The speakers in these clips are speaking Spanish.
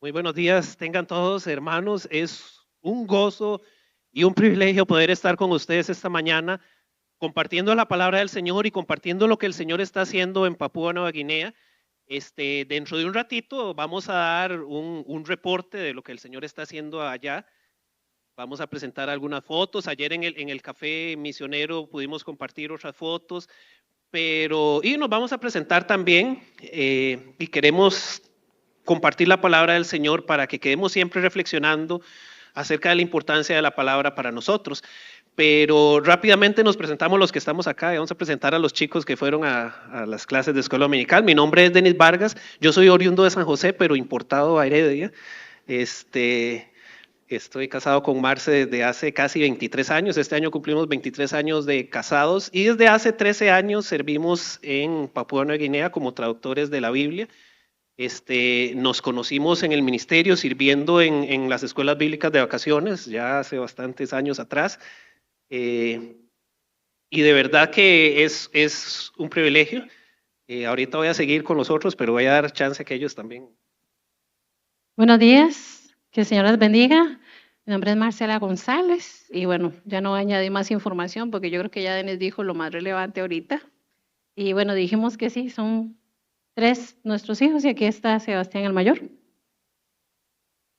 Muy buenos días, tengan todos hermanos. Es un gozo y un privilegio poder estar con ustedes esta mañana compartiendo la palabra del Señor y compartiendo lo que el Señor está haciendo en Papúa Nueva Guinea. Dentro de un ratito vamos a dar un reporte de lo que el Señor está haciendo allá. Vamos a presentar algunas fotos. Ayer en el café misionero pudimos compartir otras fotos, y nos vamos a presentar también y queremos compartir la palabra del Señor para que quedemos siempre reflexionando acerca de la importancia de la palabra para nosotros. Pero rápidamente nos presentamos los que estamos acá y vamos a presentar a los chicos que fueron a las clases de escuela dominical. Mi nombre es Denis Vargas, yo soy oriundo de San José, pero importado a Heredia. Estoy casado con Marce desde hace casi 23 años. Este año cumplimos 23 años de casados y desde hace 13 años servimos en Papúa Nueva Guinea como traductores de la Biblia. Nos conocimos en el ministerio sirviendo en las escuelas bíblicas de vacaciones ya hace bastantes años atrás. Y de verdad que es un privilegio. Ahorita voy a seguir con los otros, pero voy a dar chance a que ellos también. Buenos días, que el Señor les bendiga. Mi nombre es Marcela González y bueno, ya no voy a añadir más información porque yo creo que ya Denis dijo lo más relevante ahorita. Y bueno, dijimos que sí, son 3 nuestros hijos y aquí está Sebastián el mayor.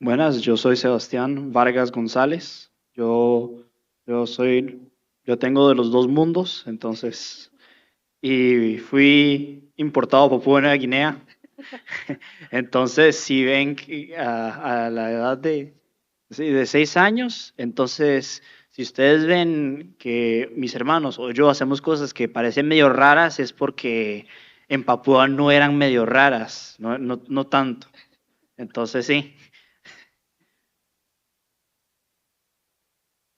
Buenas, yo soy Sebastián Vargas González. Yo tengo de los dos mundos, entonces, y fui importado a Papúa Nueva Guinea. Entonces, si ven que a la edad de 6 años, entonces, si ustedes ven que mis hermanos o yo hacemos cosas que parecen medio raras, es porque en Papúa no eran medio raras, no tanto. Entonces, sí.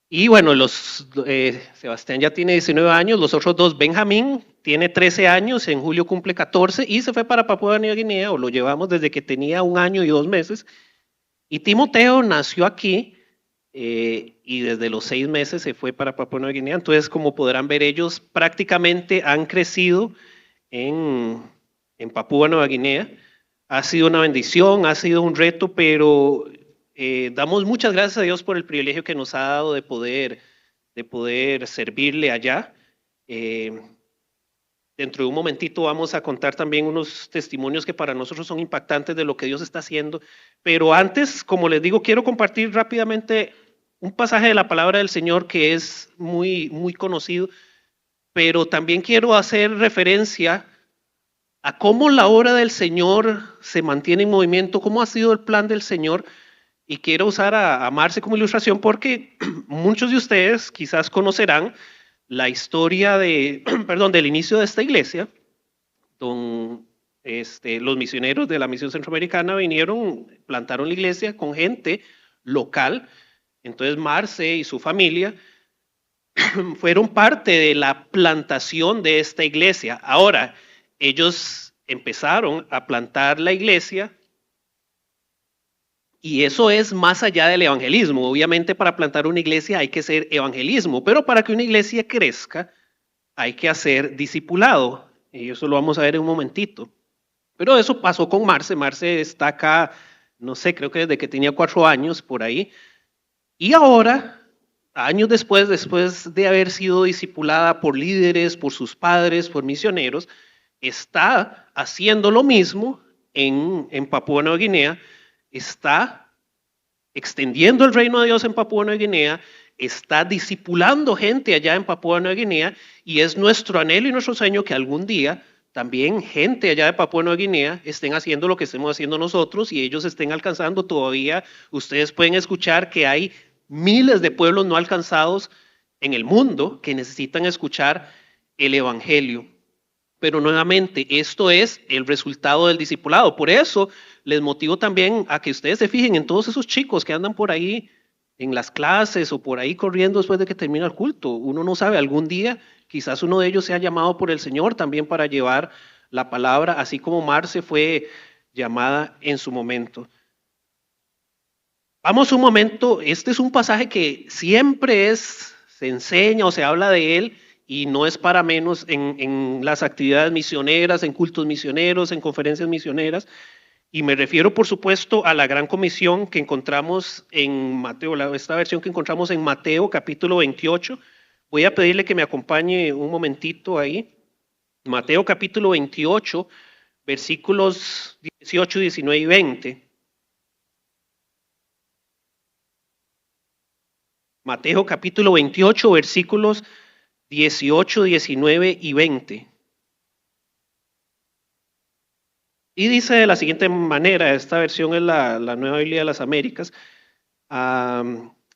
Y bueno, Sebastián ya tiene 19 años, los otros dos, Benjamín tiene 13 años, en julio cumple 14 y se fue para Papúa Nueva Guinea, o lo llevamos desde que tenía 1 año y 2 meses. Y Timoteo nació aquí y desde los 6 meses se fue para Papúa Nueva Guinea. Entonces, como podrán ver, ellos prácticamente han crecido en Papúa Nueva Guinea. Ha sido una bendición, ha sido un reto, pero damos muchas gracias a Dios por el privilegio que nos ha dado de poder servirle allá. Dentro de un momentito vamos a contar también unos testimonios que para nosotros son impactantes de lo que Dios está haciendo. Pero antes, como les digo, quiero compartir rápidamente un pasaje de la palabra del Señor que es muy, muy conocido, pero también quiero hacer referencia a cómo la obra del Señor se mantiene en movimiento, cómo ha sido el plan del Señor. Y quiero usar a Marce como ilustración porque muchos de ustedes quizás conocerán la historia del inicio de esta iglesia. Los misioneros de la misión centroamericana vinieron, plantaron la iglesia con gente local. Entonces Marce y su familia fueron parte de la plantación de esta iglesia. Ahora, ellos empezaron a plantar la iglesia y eso es más allá del evangelismo. Obviamente para plantar una iglesia hay que hacer evangelismo, pero para que una iglesia crezca hay que hacer discipulado. Y eso lo vamos a ver en un momentito. Pero eso pasó con Marce. Marce está acá, no sé, creo que desde que tenía 4 años por ahí. Y ahora, años después de haber sido discipulada por líderes, por sus padres, por misioneros, está haciendo lo mismo en Papúa Nueva Guinea. Está extendiendo el reino de Dios en Papúa Nueva Guinea, está discipulando gente allá en Papúa Nueva Guinea y es nuestro anhelo y nuestro sueño que algún día también gente allá de Papúa Nueva Guinea estén haciendo lo que estemos haciendo nosotros y ellos estén alcanzando todavía. Ustedes pueden escuchar que hay miles de pueblos no alcanzados en el mundo que necesitan escuchar el evangelio. Pero nuevamente, esto es el resultado del discipulado. Por eso les motivo también a que ustedes se fijen en todos esos chicos que andan por ahí en las clases o por ahí corriendo después de que termina el culto. Uno no sabe, algún día quizás uno de ellos sea llamado por el Señor también para llevar la palabra, así como Marce fue llamada en su momento. Vamos un momento, este es un pasaje que siempre se enseña o se habla de él, y no es para menos en las actividades misioneras, en cultos misioneros, en conferencias misioneras. Y me refiero, por supuesto, a la gran comisión que encontramos en Mateo, esta versión que encontramos en Mateo capítulo 28. Voy a pedirle que me acompañe un momentito ahí. Mateo capítulo 28, versículos 18, 19 y 20. Mateo capítulo 28, versículos 18, 19 y 20. Y dice de la siguiente manera, esta versión es la Nueva Biblia de las Américas.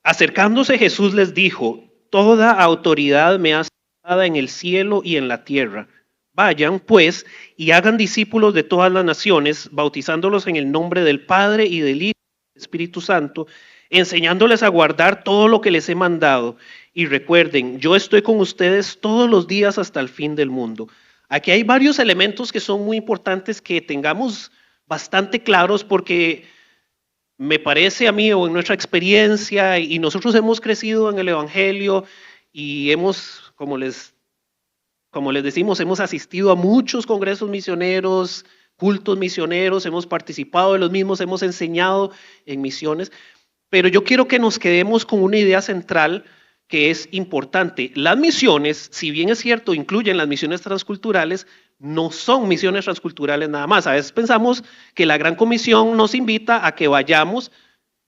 Acercándose Jesús les dijo, toda autoridad me ha sido dada en el cielo y en la tierra. Vayan, pues, y hagan discípulos de todas las naciones, bautizándolos en el nombre del Padre y del Hijo y del Espíritu Santo, enseñándoles a guardar todo lo que les he mandado. Y recuerden, yo estoy con ustedes todos los días hasta el fin del mundo. Aquí hay varios elementos que son muy importantes que tengamos bastante claros porque me parece a mí o en nuestra experiencia y nosotros hemos crecido en el Evangelio y hemos, como les decimos, hemos asistido a muchos congresos misioneros, cultos misioneros, hemos participado de los mismos, hemos enseñado en misiones, pero yo quiero que nos quedemos con una idea central que es importante. Las misiones, si bien es cierto, incluyen las misiones transculturales, no son misiones transculturales nada más. A veces pensamos que la Gran Comisión nos invita a que vayamos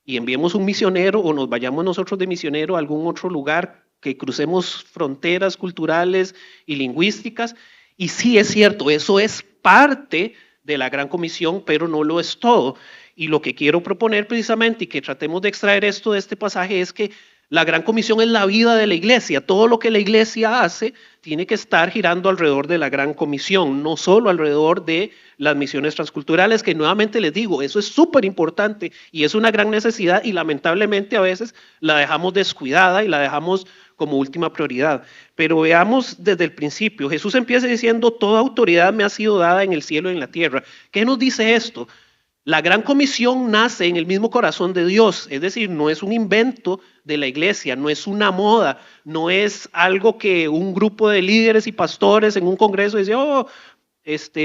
y enviemos un misionero o nos vayamos nosotros de misionero a algún otro lugar, que crucemos fronteras culturales y lingüísticas. Y sí es cierto, eso es parte de la Gran Comisión, pero no lo es todo. Y lo que quiero proponer precisamente y que tratemos de extraer esto de este pasaje es que la Gran Comisión es la vida de la iglesia. Todo lo que la iglesia hace tiene que estar girando alrededor de la Gran Comisión, no solo alrededor de las misiones transculturales, que nuevamente les digo, eso es súper importante y es una gran necesidad y lamentablemente a veces la dejamos descuidada y la dejamos como última prioridad. Pero veamos desde el principio. Jesús empieza diciendo, toda autoridad me ha sido dada en el cielo y en la tierra. ¿Qué nos dice esto? La Gran Comisión nace en el mismo corazón de Dios, es decir, no es un invento de la iglesia, no es una moda, no es algo que un grupo de líderes y pastores en un congreso dice,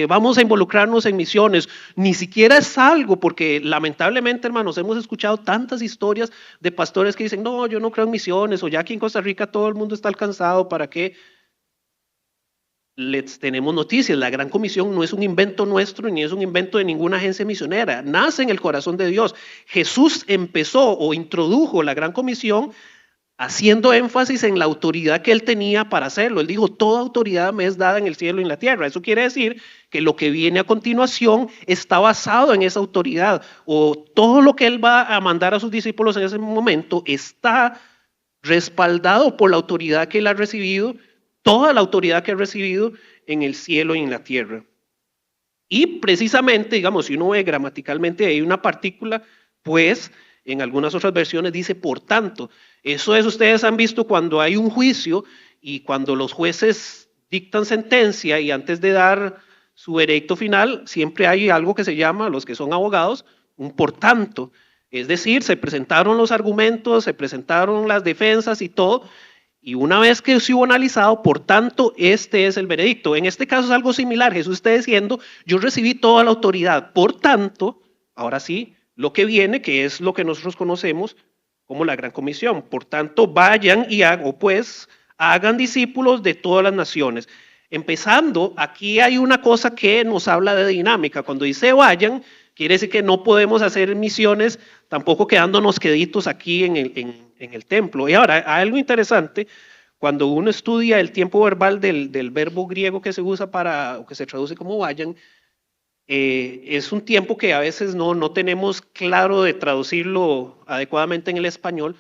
vamos a involucrarnos en misiones. Ni siquiera es algo, porque lamentablemente, hermanos, hemos escuchado tantas historias de pastores que dicen, no, yo no creo en misiones, o ya aquí en Costa Rica todo el mundo está alcanzado, ¿para qué? Les tenemos noticias, la Gran Comisión no es un invento nuestro ni es un invento de ninguna agencia misionera, nace en el corazón de Dios. Jesús empezó o introdujo la Gran Comisión haciendo énfasis en la autoridad que él tenía para hacerlo. Él dijo, toda autoridad me es dada en el cielo y en la tierra. Eso quiere decir que lo que viene a continuación está basado en esa autoridad, o todo lo que él va a mandar a sus discípulos en ese momento está respaldado por la autoridad que él ha recibido, toda la autoridad que ha recibido en el cielo y en la tierra. Y precisamente, digamos, si uno ve gramaticalmente hay una partícula, pues en algunas otras versiones dice por tanto. Eso es, ustedes han visto cuando hay un juicio y cuando los jueces dictan sentencia y antes de dar su veredicto final, siempre hay algo que se llama, los que son abogados, un por tanto. Es decir, se presentaron los argumentos, se presentaron las defensas y todo, y una vez que se hubo analizado, por tanto, este es el veredicto. En este caso es algo similar. Jesús está diciendo, yo recibí toda la autoridad. Por tanto, ahora sí, lo que viene, que es lo que nosotros conocemos como la Gran Comisión. Por tanto, vayan y hagan discípulos de todas las naciones. Empezando, aquí hay una cosa que nos habla de dinámica. Cuando dice vayan, quiere decir que no podemos hacer misiones tampoco quedándonos queditos aquí en el templo. Y ahora, algo interesante, cuando uno estudia el tiempo verbal del verbo griego que se usa o que se traduce como vayan, es un tiempo que a veces no tenemos claro de traducirlo adecuadamente en el español,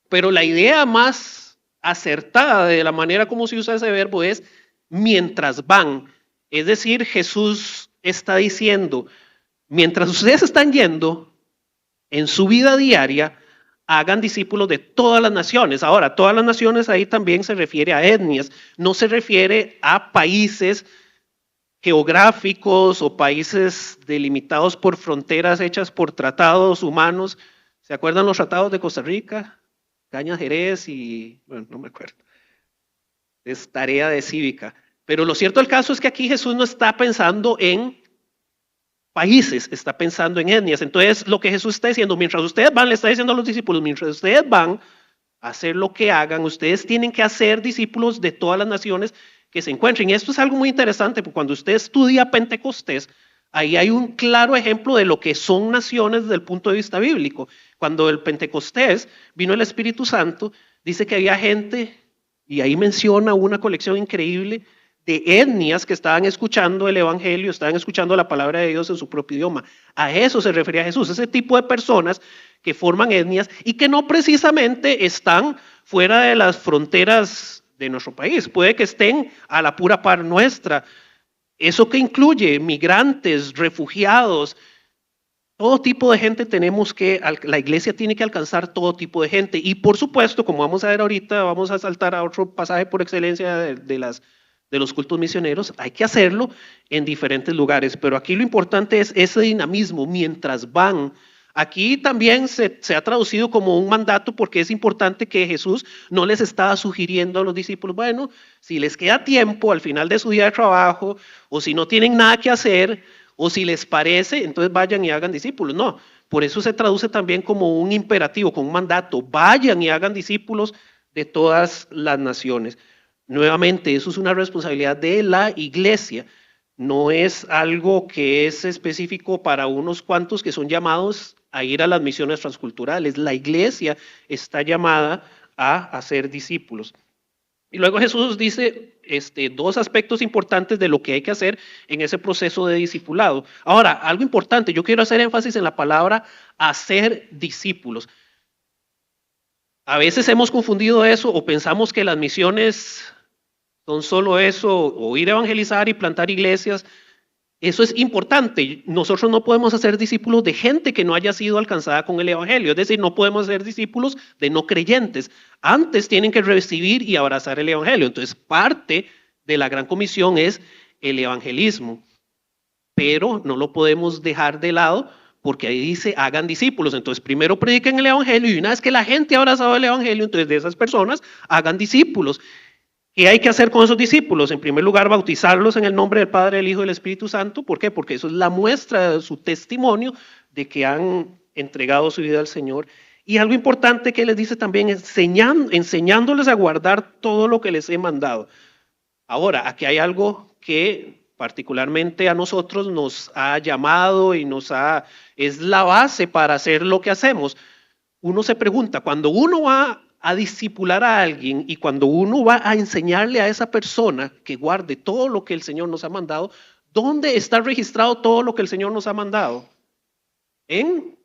pero la idea más acertada de la manera como se usa ese verbo es mientras van. Es decir, Jesús está diciendo, mientras ustedes están yendo en su vida diaria, hagan discípulos de todas las naciones. Ahora, todas las naciones ahí también se refiere a etnias, no se refiere a países geográficos o países delimitados por fronteras hechas por tratados humanos. ¿Se acuerdan los tratados de Costa Rica? Cañas Jerez y, bueno, no me acuerdo. Es tarea de cívica. Pero lo cierto del caso es que aquí Jesús no está pensando en países, está pensando en etnias. Entonces, lo que Jesús está diciendo, mientras ustedes van, le está diciendo a los discípulos, mientras ustedes van a hacer lo que hagan, ustedes tienen que hacer discípulos de todas las naciones que se encuentren. Y esto es algo muy interesante, porque cuando usted estudia Pentecostés, ahí hay un claro ejemplo de lo que son naciones desde el punto de vista bíblico. Cuando el Pentecostés vino el Espíritu Santo, dice que había gente, y ahí menciona una colección increíble de etnias que estaban escuchando el evangelio, estaban escuchando la palabra de Dios en su propio idioma. A eso se refería Jesús, ese tipo de personas que forman etnias y que no precisamente están fuera de las fronteras de nuestro país, puede que estén a la pura par nuestra. Eso que incluye migrantes, refugiados, todo tipo de gente la iglesia tiene que alcanzar todo tipo de gente. Y por supuesto, como vamos a ver ahorita, vamos a saltar a otro pasaje por excelencia de los cultos misioneros, hay que hacerlo en diferentes lugares, pero aquí lo importante es ese dinamismo mientras van. Aquí también se ha traducido como un mandato porque es importante que Jesús no les estaba sugiriendo a los discípulos, bueno, si les queda tiempo al final de su día de trabajo, o si no tienen nada que hacer, o si les parece, entonces vayan y hagan discípulos. No, por eso se traduce también como un imperativo, como un mandato, vayan y hagan discípulos de todas las naciones. Nuevamente, eso es una responsabilidad de la iglesia, no es algo que es específico para unos cuantos que son llamados a ir a las misiones transculturales. La iglesia está llamada a hacer discípulos. Y luego Jesús dice dos aspectos importantes de lo que hay que hacer en ese proceso de discipulado. Ahora, algo importante, yo quiero hacer énfasis en la palabra hacer discípulos. A veces hemos confundido eso o pensamos que las misiones son solo eso, o ir a evangelizar y plantar iglesias. Eso es importante. Nosotros no podemos hacer discípulos de gente que no haya sido alcanzada con el evangelio. Es decir, no podemos ser discípulos de no creyentes. Antes tienen que recibir y abrazar el evangelio. Entonces, parte de la gran comisión es el evangelismo. Pero no lo podemos dejar de lado porque ahí dice, hagan discípulos. Entonces, primero prediquen el evangelio y una vez que la gente ha abrazado el evangelio, entonces de esas personas hagan discípulos. ¿Qué hay que hacer con esos discípulos? En primer lugar, bautizarlos en el nombre del Padre, del Hijo y del Espíritu Santo. ¿Por qué? Porque eso es la muestra de su testimonio de que han entregado su vida al Señor. Y algo importante que les dice también es enseñándoles a guardar todo lo que les he mandado. Ahora, aquí hay algo que particularmente a nosotros nos ha llamado y es la base para hacer lo que hacemos. Uno se pregunta, cuando uno va a discipular a alguien y cuando uno va a enseñarle a esa persona que guarde todo lo que el Señor nos ha mandado, ¿dónde está registrado todo lo que el Señor nos ha mandado? En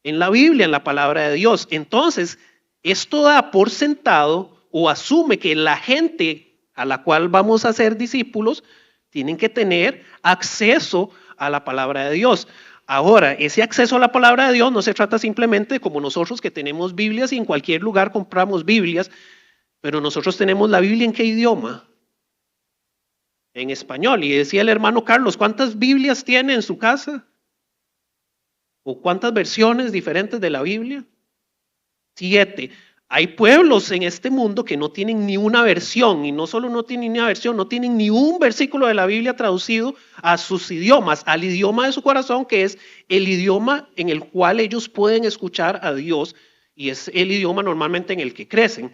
la Biblia, en la palabra de Dios. Entonces, esto da por sentado o asume que la gente a la cual vamos a ser discípulos tienen que tener acceso a la palabra de Dios. Ahora, ese acceso a la palabra de Dios no se trata simplemente como nosotros que tenemos Biblias y en cualquier lugar compramos Biblias, pero nosotros tenemos la Biblia ¿en qué idioma? En español. Y decía el hermano Carlos, ¿cuántas Biblias tiene en su casa? ¿O cuántas versiones diferentes de la Biblia? 7. Hay pueblos en este mundo que no tienen ni una versión, y no solo no tienen ni una versión, no tienen ni un versículo de la Biblia traducido a sus idiomas, al idioma de su corazón, que es el idioma en el cual ellos pueden escuchar a Dios, y es el idioma normalmente en el que crecen.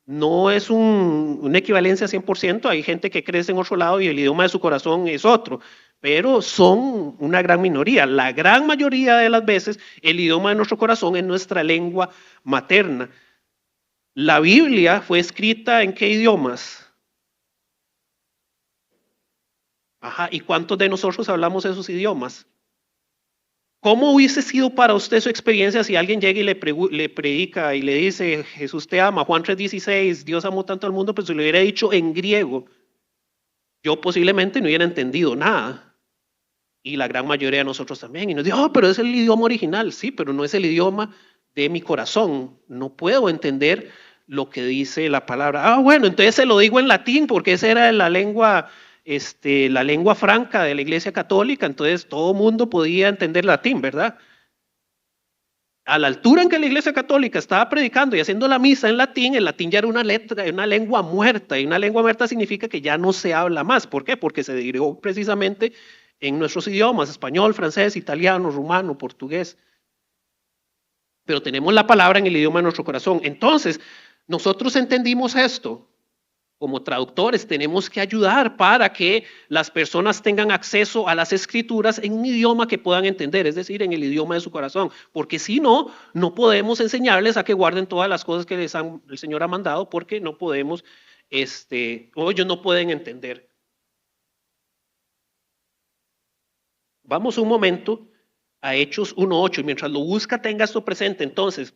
No es una equivalencia 100%, hay gente que crece en otro lado y el idioma de su corazón es otro, pero son una gran minoría. La gran mayoría de las veces el idioma de nuestro corazón es nuestra lengua materna. La Biblia fue escrita ¿en qué idiomas? Ajá, ¿y cuántos de nosotros hablamos esos idiomas? ¿Cómo hubiese sido para usted su experiencia si alguien llega y le predica y le dice, Jesús te ama, Juan 3:16, Dios amó tanto al mundo, pero si lo hubiera dicho en griego, yo posiblemente no hubiera entendido nada. Y la gran mayoría de nosotros también. Y nos dice, pero es el idioma original. Sí, pero no es el idioma de mi corazón. No puedo entender lo que dice la palabra. Bueno, entonces se lo digo en latín porque esa era la lengua franca de la Iglesia Católica, entonces todo mundo podía entender latín, ¿verdad? A la altura en que la Iglesia Católica estaba predicando y haciendo la misa en latín, el latín ya era una lengua muerta, y una lengua muerta significa que ya no se habla más. ¿Por qué? Porque se derivó precisamente en nuestros idiomas, español, francés, italiano, rumano, portugués. Pero tenemos la palabra en el idioma de nuestro corazón. Entonces, nosotros entendimos esto. Como traductores tenemos que ayudar para que las personas tengan acceso a las escrituras en un idioma que puedan entender, es decir, en el idioma de su corazón, porque si no, no podemos enseñarles a que guarden todas las cosas que el Señor ha mandado, porque no podemos, o ellos no pueden entender. Vamos un momento a Hechos 1:8, y mientras lo busca tenga esto presente. Entonces,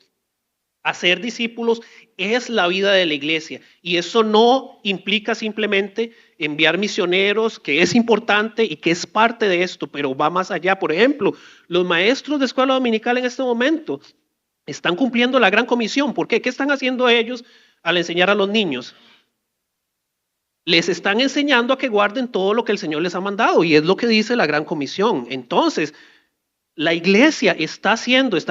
hacer discípulos es la vida de la iglesia, y eso no implica simplemente enviar misioneros, que es importante y que es parte de esto, pero va más allá. Por ejemplo, los maestros de escuela dominical en este momento están cumpliendo la gran comisión. ¿Por qué? ¿Qué están haciendo ellos al enseñar a los niños? Les están enseñando a que guarden todo lo que el Señor les ha mandado, y es lo que dice la gran comisión. Entonces, la iglesia está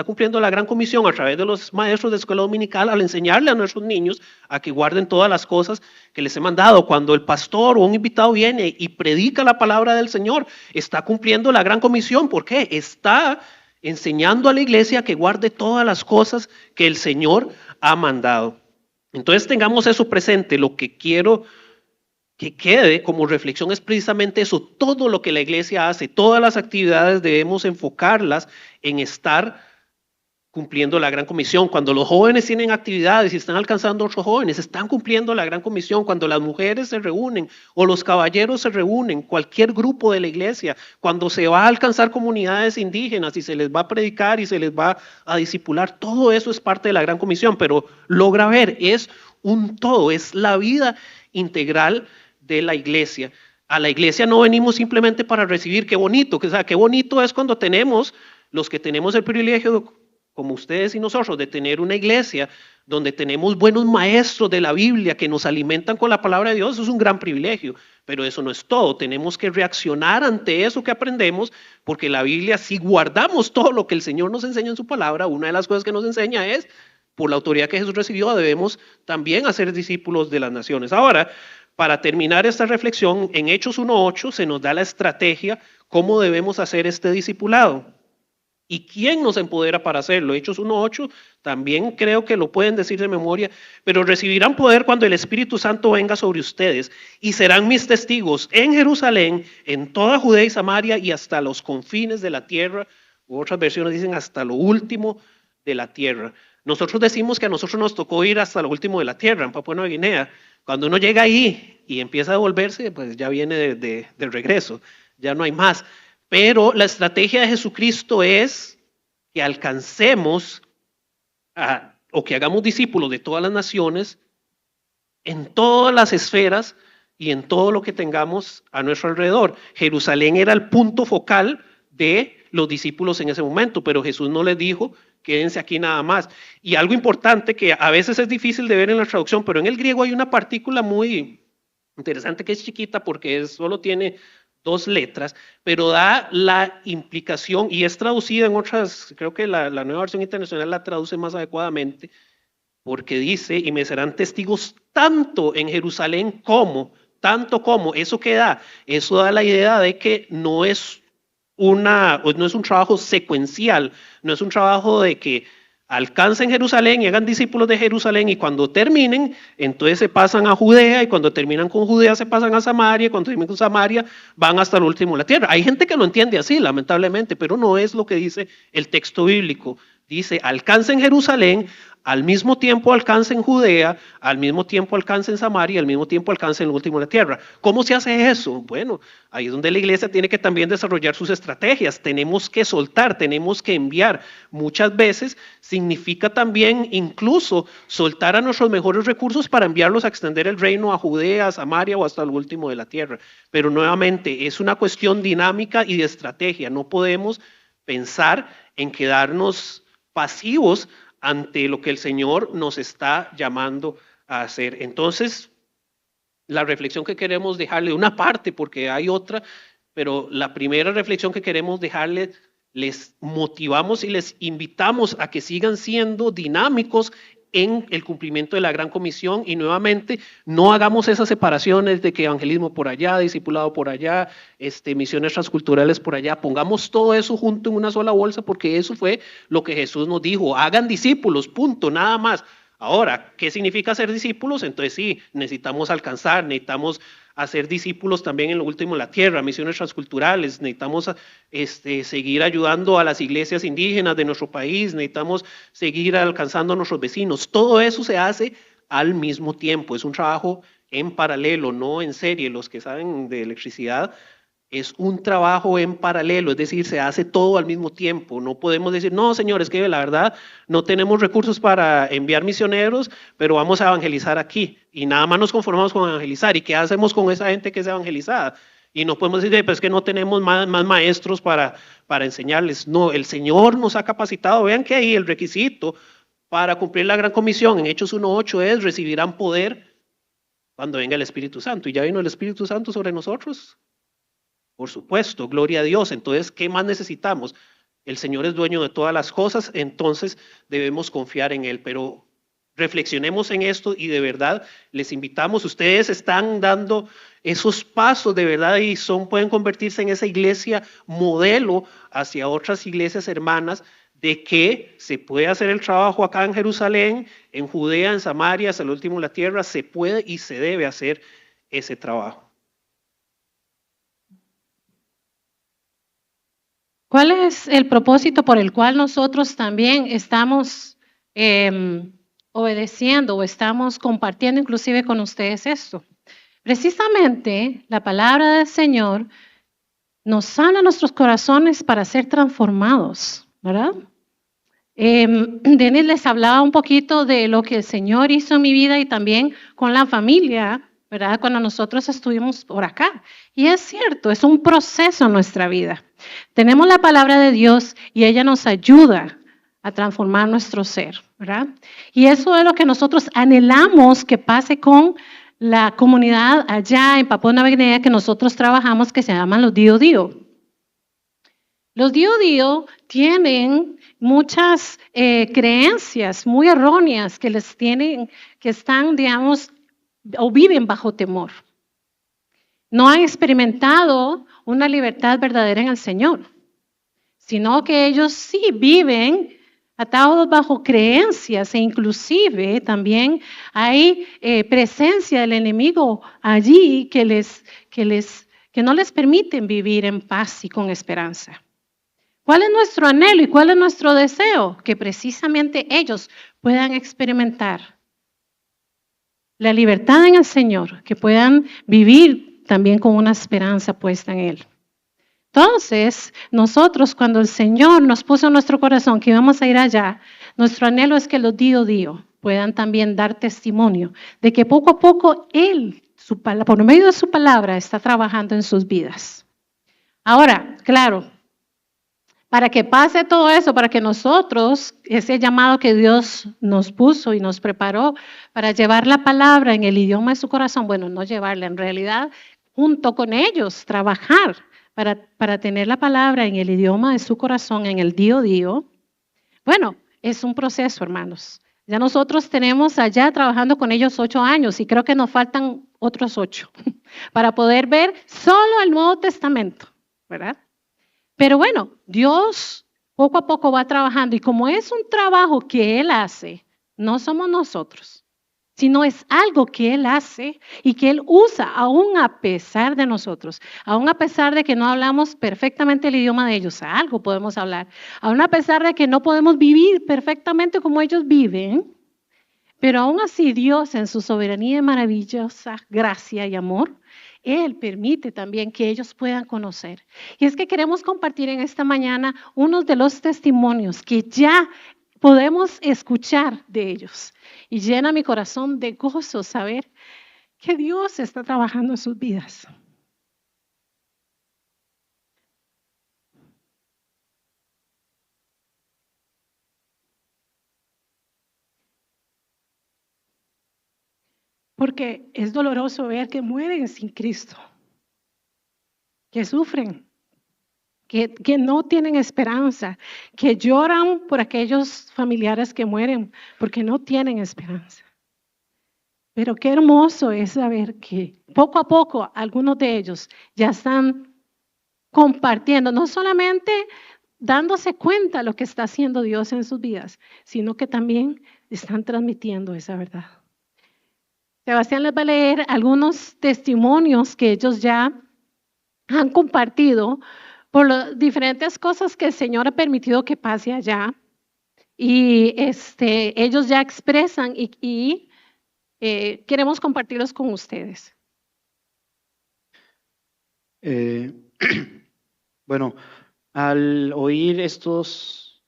cumpliendo la gran comisión a través de los maestros de escuela dominical al enseñarle a nuestros niños a que guarden todas las cosas que les he mandado. Cuando el pastor o un invitado viene y predica la palabra del Señor, está cumpliendo la gran comisión. ¿Por qué? Está enseñando a la iglesia que guarde todas las cosas que el Señor ha mandado. Entonces tengamos eso presente. Lo que quiero que quede como reflexión es precisamente eso. Todo lo que la iglesia hace, todas las actividades debemos enfocarlas en estar cumpliendo la gran comisión. Cuando los jóvenes tienen actividades y están alcanzando a otros jóvenes, están cumpliendo la gran comisión. Cuando las mujeres se reúnen o los caballeros se reúnen, cualquier grupo de la iglesia, cuando se va a alcanzar comunidades indígenas y se les va a predicar y se les va a discipular, todo eso es parte de la gran comisión. Pero logra ver, es un todo, es la vida integral de la iglesia. A la iglesia no venimos simplemente para recibir. Qué bonito, o sea, qué bonito es cuando tenemos, los que tenemos el privilegio, como ustedes y nosotros, de tener una iglesia donde tenemos buenos maestros de la Biblia que nos alimentan con la palabra de Dios. Eso es un gran privilegio, pero eso no es todo. Tenemos que reaccionar ante eso que aprendemos, porque la Biblia, si guardamos todo lo que el Señor nos enseña en su palabra, una de las cosas que nos enseña es, por la autoridad que Jesús recibió, debemos también hacer discípulos de las naciones. Ahora, para terminar esta reflexión, en Hechos 1:8 se nos da la estrategia, cómo debemos hacer este discipulado. ¿Y quién nos empodera para hacerlo? Hechos 1:8 también creo que lo pueden decir de memoria, pero recibirán poder cuando el Espíritu Santo venga sobre ustedes y serán mis testigos en Jerusalén, en toda Judea y Samaria y hasta los confines de la tierra. Otras versiones dicen hasta lo último de la tierra. Nosotros decimos que a nosotros nos tocó ir hasta lo último de la tierra, en Papua Nueva Guinea. Cuando uno llega ahí y empieza a devolverse, pues ya viene de regreso, ya no hay más. Pero la estrategia de Jesucristo es que alcancemos o que hagamos discípulos de todas las naciones, en todas las esferas y en todo lo que tengamos a nuestro alrededor. Jerusalén era el punto focal de los discípulos en ese momento, pero Jesús no les dijo, quédense aquí nada más. Y algo importante que a veces es difícil de ver en la traducción, pero en el griego hay una partícula muy interesante que es chiquita porque solo tiene 2 letras, pero da la implicación y es traducida en otras, creo que la Nueva Versión Internacional la traduce más adecuadamente, porque dice, y me serán testigos tanto en Jerusalén tanto como, ¿eso qué da? Eso da la idea de que no es un trabajo secuencial, no es un trabajo de que alcancen Jerusalén y hagan discípulos de Jerusalén y cuando terminen, entonces se pasan a Judea y cuando terminan con Judea se pasan a Samaria y cuando terminan con Samaria van hasta el último de la tierra. Hay gente que lo entiende así, lamentablemente, pero no es lo que dice el texto bíblico. Dice, alcancen Jerusalén, al mismo tiempo alcancen Judea, al mismo tiempo alcancen Samaria, al mismo tiempo alcancen el último de la tierra. ¿Cómo se hace eso? Bueno, ahí es donde la iglesia tiene que también desarrollar sus estrategias. Tenemos que soltar, tenemos que enviar. Muchas veces significa también incluso soltar a nuestros mejores recursos para enviarlos a extender el reino a Judea, a Samaria o hasta el último de la tierra. Pero nuevamente es una cuestión dinámica y de estrategia. No podemos pensar en quedarnos pasivos ante lo que el Señor nos está llamando a hacer. Entonces, la reflexión que queremos dejarle, una parte porque hay otra, pero la primera reflexión que queremos dejarle, les motivamos y les invitamos a que sigan siendo dinámicos en el cumplimiento de la Gran Comisión. Y nuevamente, no hagamos esas separaciones de que evangelismo por allá, discipulado por allá, misiones transculturales por allá. Pongamos todo eso junto en una sola bolsa, porque eso fue lo que Jesús nos dijo. Hagan discípulos, punto, nada más. Ahora, ¿qué significa ser discípulos? Entonces sí, necesitamos alcanzar, necesitamos hacer discípulos también en lo último en la tierra, misiones transculturales, necesitamos seguir ayudando a las iglesias indígenas de nuestro país, necesitamos seguir alcanzando a nuestros vecinos. Todo eso se hace al mismo tiempo, es un trabajo en paralelo, no en serie. Los que saben de electricidad, es un trabajo en paralelo, es decir, se hace todo al mismo tiempo. No podemos decir, no, señores, que la verdad no tenemos recursos para enviar misioneros, pero vamos a evangelizar aquí. Y nada más nos conformamos con evangelizar. ¿Y qué hacemos con esa gente que es evangelizada? Y no podemos decir, pues que no tenemos más maestros para enseñarles. No, el Señor nos ha capacitado. Vean que ahí el requisito para cumplir la gran comisión en Hechos 1:8 es: recibirán poder cuando venga el Espíritu Santo. ¿Y ya vino el Espíritu Santo sobre nosotros? Por supuesto, gloria a Dios. Entonces, ¿qué más necesitamos? El Señor es dueño de todas las cosas, entonces debemos confiar en Él. Pero reflexionemos en esto y de verdad les invitamos. Ustedes están dando esos pasos de verdad y pueden convertirse en esa iglesia modelo hacia otras iglesias hermanas, de que se puede hacer el trabajo acá en Jerusalén, en Judea, en Samaria, hasta el último de la tierra. Se puede y se debe hacer ese trabajo. ¿Cuál es el propósito por el cual nosotros también estamos obedeciendo o estamos compartiendo inclusive con ustedes esto? Precisamente la palabra del Señor nos habla a nuestros corazones para ser transformados, ¿verdad? Denis les hablaba un poquito de lo que el Señor hizo en mi vida y también con la familia, ¿verdad? Cuando nosotros estuvimos por acá. Y es cierto, es un proceso en nuestra vida. Tenemos la palabra de Dios y ella nos ayuda a transformar nuestro ser, ¿verdad? Y eso es lo que nosotros anhelamos que pase con la comunidad allá en Papúa Nueva Guinea que nosotros trabajamos, que se llaman los Dio Dio. Los Dio Dio tienen muchas creencias muy erróneas que están, digamos, o viven bajo temor. No han experimentado una libertad verdadera en el Señor, sino que ellos sí viven atados bajo creencias e inclusive también hay presencia del enemigo allí que no les permiten vivir en paz y con esperanza. ¿Cuál es nuestro anhelo y cuál es nuestro deseo? Que precisamente ellos puedan experimentar la libertad en el Señor, que puedan vivir también con una esperanza puesta en Él. Entonces, nosotros cuando el Señor nos puso en nuestro corazón que íbamos a ir allá, nuestro anhelo es que los Dio puedan también dar testimonio de que poco a poco Él, por medio de su palabra, está trabajando en sus vidas. Ahora, claro, para que pase todo eso, para que nosotros, ese llamado que Dios nos puso y nos preparó para llevar la palabra en el idioma de su corazón, bueno, no llevarla, en realidad, junto con ellos, trabajar para tener la palabra en el idioma de su corazón, en el Dio. Bueno, es un proceso, hermanos. Ya nosotros tenemos allá trabajando con ellos 8 años y creo que nos faltan otros 8 para poder ver solo el Nuevo Testamento, ¿verdad? Pero bueno, Dios poco a poco va trabajando y como es un trabajo que Él hace, no somos nosotros, sino es algo que Él hace y que Él usa aún a pesar de nosotros, aún a pesar de que no hablamos perfectamente el idioma de ellos, algo podemos hablar, aún a pesar de que no podemos vivir perfectamente como ellos viven, pero aún así Dios en su soberanía y maravillosa gracia y amor, Él permite también que ellos puedan conocer. Y es que queremos compartir en esta mañana unos de los testimonios que ya podemos escuchar de ellos. Y llena mi corazón de gozo saber que Dios está trabajando en sus vidas. Porque es doloroso ver que mueren sin Cristo, que sufren, que no tienen esperanza, que lloran por aquellos familiares que mueren porque no tienen esperanza. Pero qué hermoso es saber que poco a poco algunos de ellos ya están compartiendo, no solamente dándose cuenta de lo que está haciendo Dios en sus vidas, sino que también están transmitiendo esa verdad. Sebastián les va a leer algunos testimonios que ellos ya han compartido por las diferentes cosas que el Señor ha permitido que pase allá. Y ellos ya expresan y queremos compartirlos con ustedes. Eh, bueno, al oír estos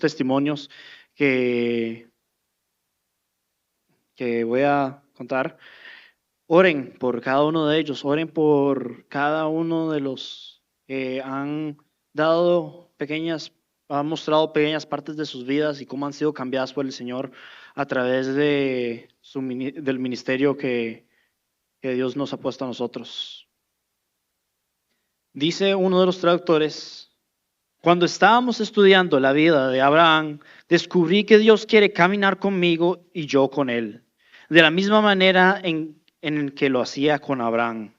testimonios que voy a contar, oren por cada uno de ellos, oren por cada uno de los que han mostrado pequeñas partes de sus vidas y cómo han sido cambiadas por el Señor a través de del ministerio que Dios nos ha puesto a nosotros. Dice uno de los traductores: cuando estábamos estudiando la vida de Abraham, descubrí que Dios quiere caminar conmigo y yo con él, de la misma manera en que lo hacía con Abraham.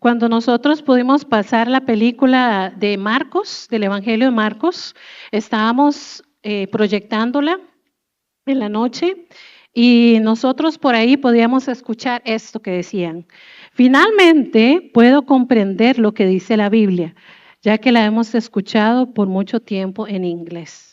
Cuando nosotros pudimos pasar la película de Marcos, del Evangelio de Marcos, estábamos proyectándola en la noche y nosotros por ahí podíamos escuchar esto que decían: finalmente puedo comprender lo que dice la Biblia, ya que la hemos escuchado por mucho tiempo en inglés.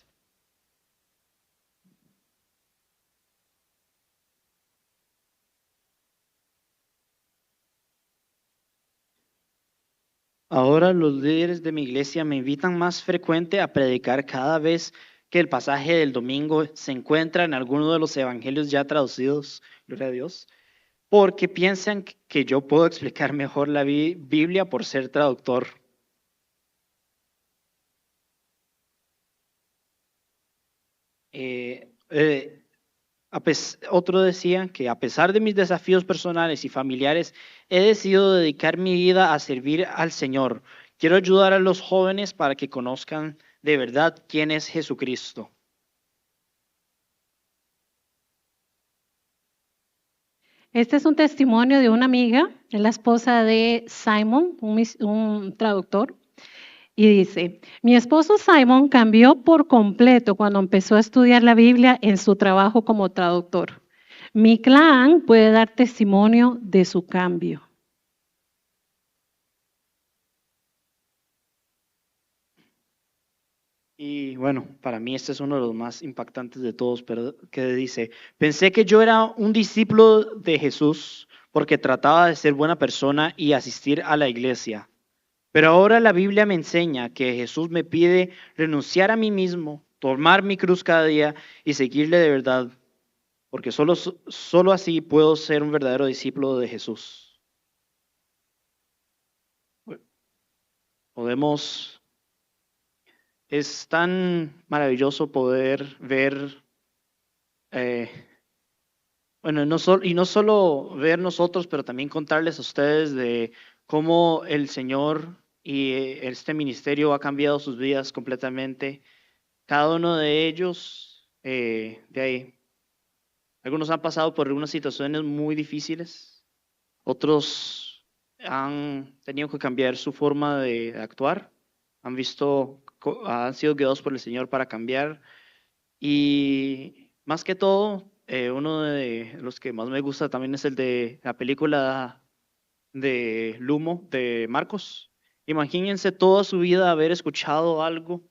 Ahora los líderes de mi iglesia me invitan más frecuente a predicar cada vez que el pasaje del domingo se encuentra en alguno de los evangelios ya traducidos, gloria a Dios, porque piensan que yo puedo explicar mejor la Biblia por ser traductor. Otro decía que a pesar de mis desafíos personales y familiares, he decidido dedicar mi vida a servir al Señor. Quiero ayudar a los jóvenes para que conozcan de verdad quién es Jesucristo. Este es un testimonio de una amiga, es la esposa de Simon, un traductor. Y dice: mi esposo Simon cambió por completo cuando empezó a estudiar la Biblia en su trabajo como traductor. Mi clan puede dar testimonio de su cambio. Y bueno, para mí este es uno de los más impactantes de todos, pero que dice: pensé que yo era un discípulo de Jesús porque trataba de ser buena persona y asistir a la iglesia. Pero ahora la Biblia me enseña que Jesús me pide renunciar a mí mismo, tomar mi cruz cada día y seguirle de verdad, porque solo así puedo ser un verdadero discípulo de Jesús. Es tan maravilloso poder ver, no solo ver nosotros, pero también contarles a ustedes de cómo el Señor y este ministerio ha cambiado sus vidas completamente. Cada uno de ellos, de ahí, algunos han pasado por algunas situaciones muy difíciles, otros han tenido que cambiar su forma de actuar, han sido guiados por el Señor para cambiar. Y más que todo, uno de los que más me gusta también es el de la película de Lumo de Marcos. Imagínense toda su vida haber escuchado algo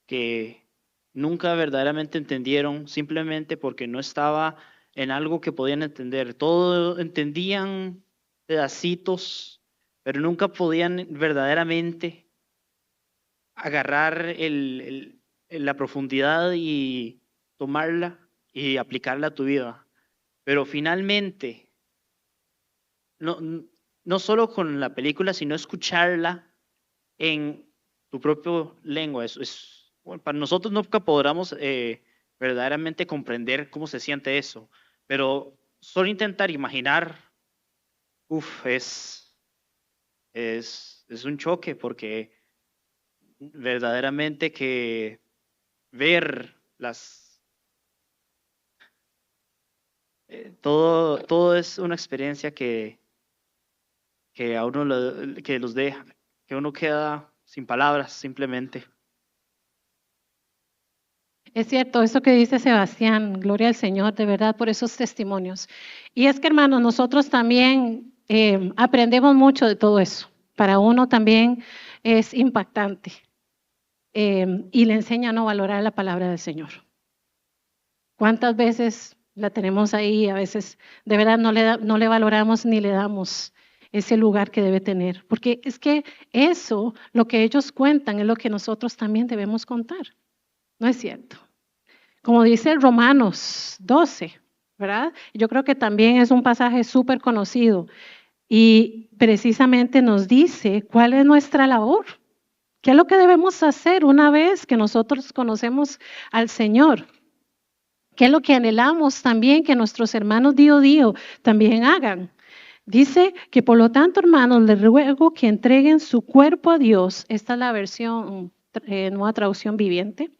que nunca verdaderamente entendieron, simplemente porque no estaba en algo que podían entender. Todo entendían pedacitos, pero nunca podían verdaderamente agarrar la profundidad y tomarla y aplicarla a tu vida. Pero finalmente, no, no solo con la película, sino escucharla en tu propia lengua. Bueno, para nosotros nunca podremos verdaderamente comprender cómo se siente eso, pero solo intentar imaginar, es un choque, porque verdaderamente que ver todo es una experiencia que a uno que los deja, que uno queda sin palabras simplemente. Es cierto, eso que dice Sebastián, gloria al Señor, de verdad, por esos testimonios. Y es que, hermanos, nosotros también aprendemos mucho de todo eso. Para uno también es impactante y le enseña a no valorar la palabra del Señor. ¿Cuántas veces la tenemos ahí? A veces de verdad no le valoramos ni le damos ese lugar que debe tener. Porque es que eso, lo que ellos cuentan, es lo que nosotros también debemos contar. ¿No es cierto? Como dice Romanos 12, ¿verdad? Yo creo que también es un pasaje súper conocido y precisamente nos dice cuál es nuestra labor. ¿Qué es lo que debemos hacer una vez que nosotros conocemos al Señor? ¿Qué es lo que anhelamos también que nuestros hermanos día a día también hagan? Dice que por lo tanto, hermanos, les ruego que entreguen su cuerpo a Dios. Esta es la versión, nueva traducción viviente.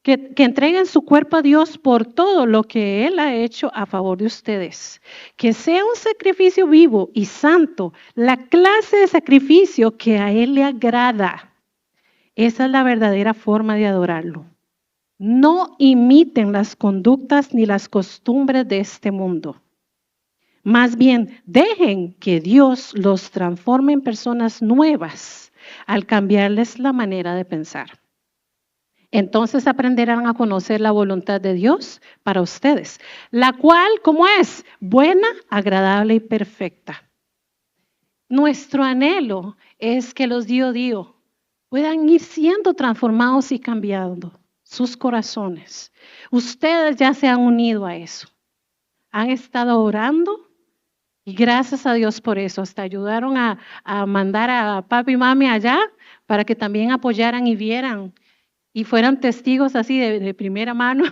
Que entreguen su cuerpo a Dios por todo lo que Él ha hecho a favor de ustedes. Que sea un sacrificio vivo y santo, la clase de sacrificio que a Él le agrada. Esa es la verdadera forma de adorarlo. No imiten las conductas ni las costumbres de este mundo. Más bien, dejen que Dios los transforme en personas nuevas al cambiarles la manera de pensar. Entonces aprenderán a conocer la voluntad de Dios para ustedes, la cual, ¿cómo es? Buena, agradable y perfecta. Nuestro anhelo es que los día a día puedan ir siendo transformados y cambiando sus corazones. Ustedes ya se han unido a eso. Han estado orando y gracias a Dios por eso. Hasta ayudaron a mandar a papi y mami allá para que también apoyaran y vieran y fueran testigos así de primera mano.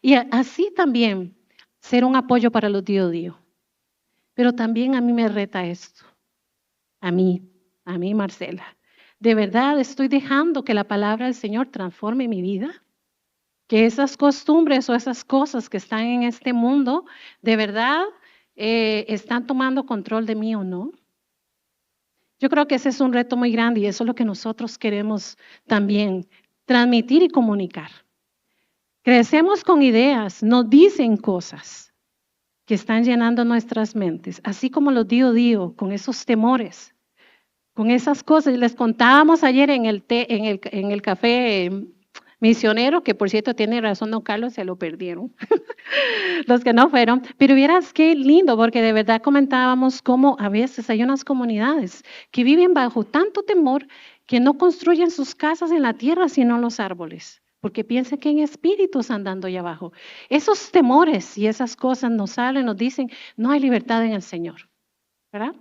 Y así también ser un apoyo para los día a día. Pero también a mí me reta esto. A mí, Marcela. ¿De verdad estoy dejando que la palabra del Señor transforme mi vida? Que esas costumbres o esas cosas que están en este mundo, ¿de verdad están tomando control de mí o no? Yo creo que ese es un reto muy grande y eso es lo que nosotros queremos también transmitir y comunicar. Crecemos con ideas, nos dicen cosas que están llenando nuestras mentes, así como los dio con esos temores, con esas cosas. Les contábamos ayer en el café misionero, que por cierto tiene razón don Carlos, se lo perdieron, los que no fueron, pero vieras qué lindo, porque de verdad comentábamos cómo a veces hay unas comunidades que viven bajo tanto temor que no construyen sus casas en la tierra, sino en los árboles, porque piensan que hay espíritus andando allá abajo. Esos temores y esas cosas nos salen, nos dicen, no hay libertad en el Señor, ¿verdad?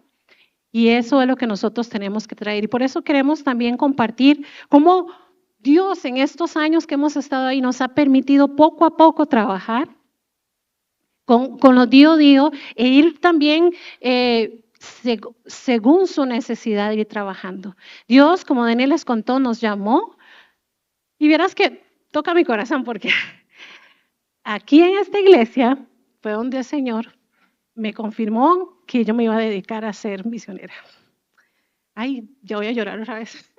Y eso es lo que nosotros tenemos que traer. Y por eso queremos también compartir cómo Dios en estos años que hemos estado ahí nos ha permitido poco a poco trabajar con los día a día e ir también según su necesidad de ir trabajando. Dios, como Daniel les contó, nos llamó y verás que toca mi corazón porque aquí en esta iglesia fue donde el Señor me confirmó que yo me iba a dedicar a ser misionera. Ay, ya voy a llorar otra vez.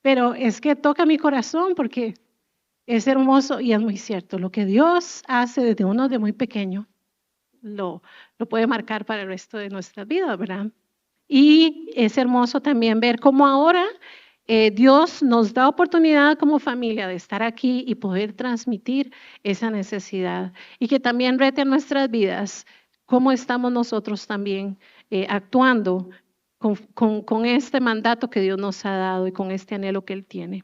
Pero es que toca mi corazón porque es hermoso y es muy cierto. Lo que Dios hace desde uno de muy pequeño lo puede marcar para el resto de nuestra vida, ¿verdad? Y es hermoso también ver cómo ahora Dios nos da oportunidad como familia de estar aquí y poder transmitir esa necesidad. Y que también rete nuestras vidas cómo estamos nosotros también actuando con este mandato que Dios nos ha dado y con este anhelo que Él tiene.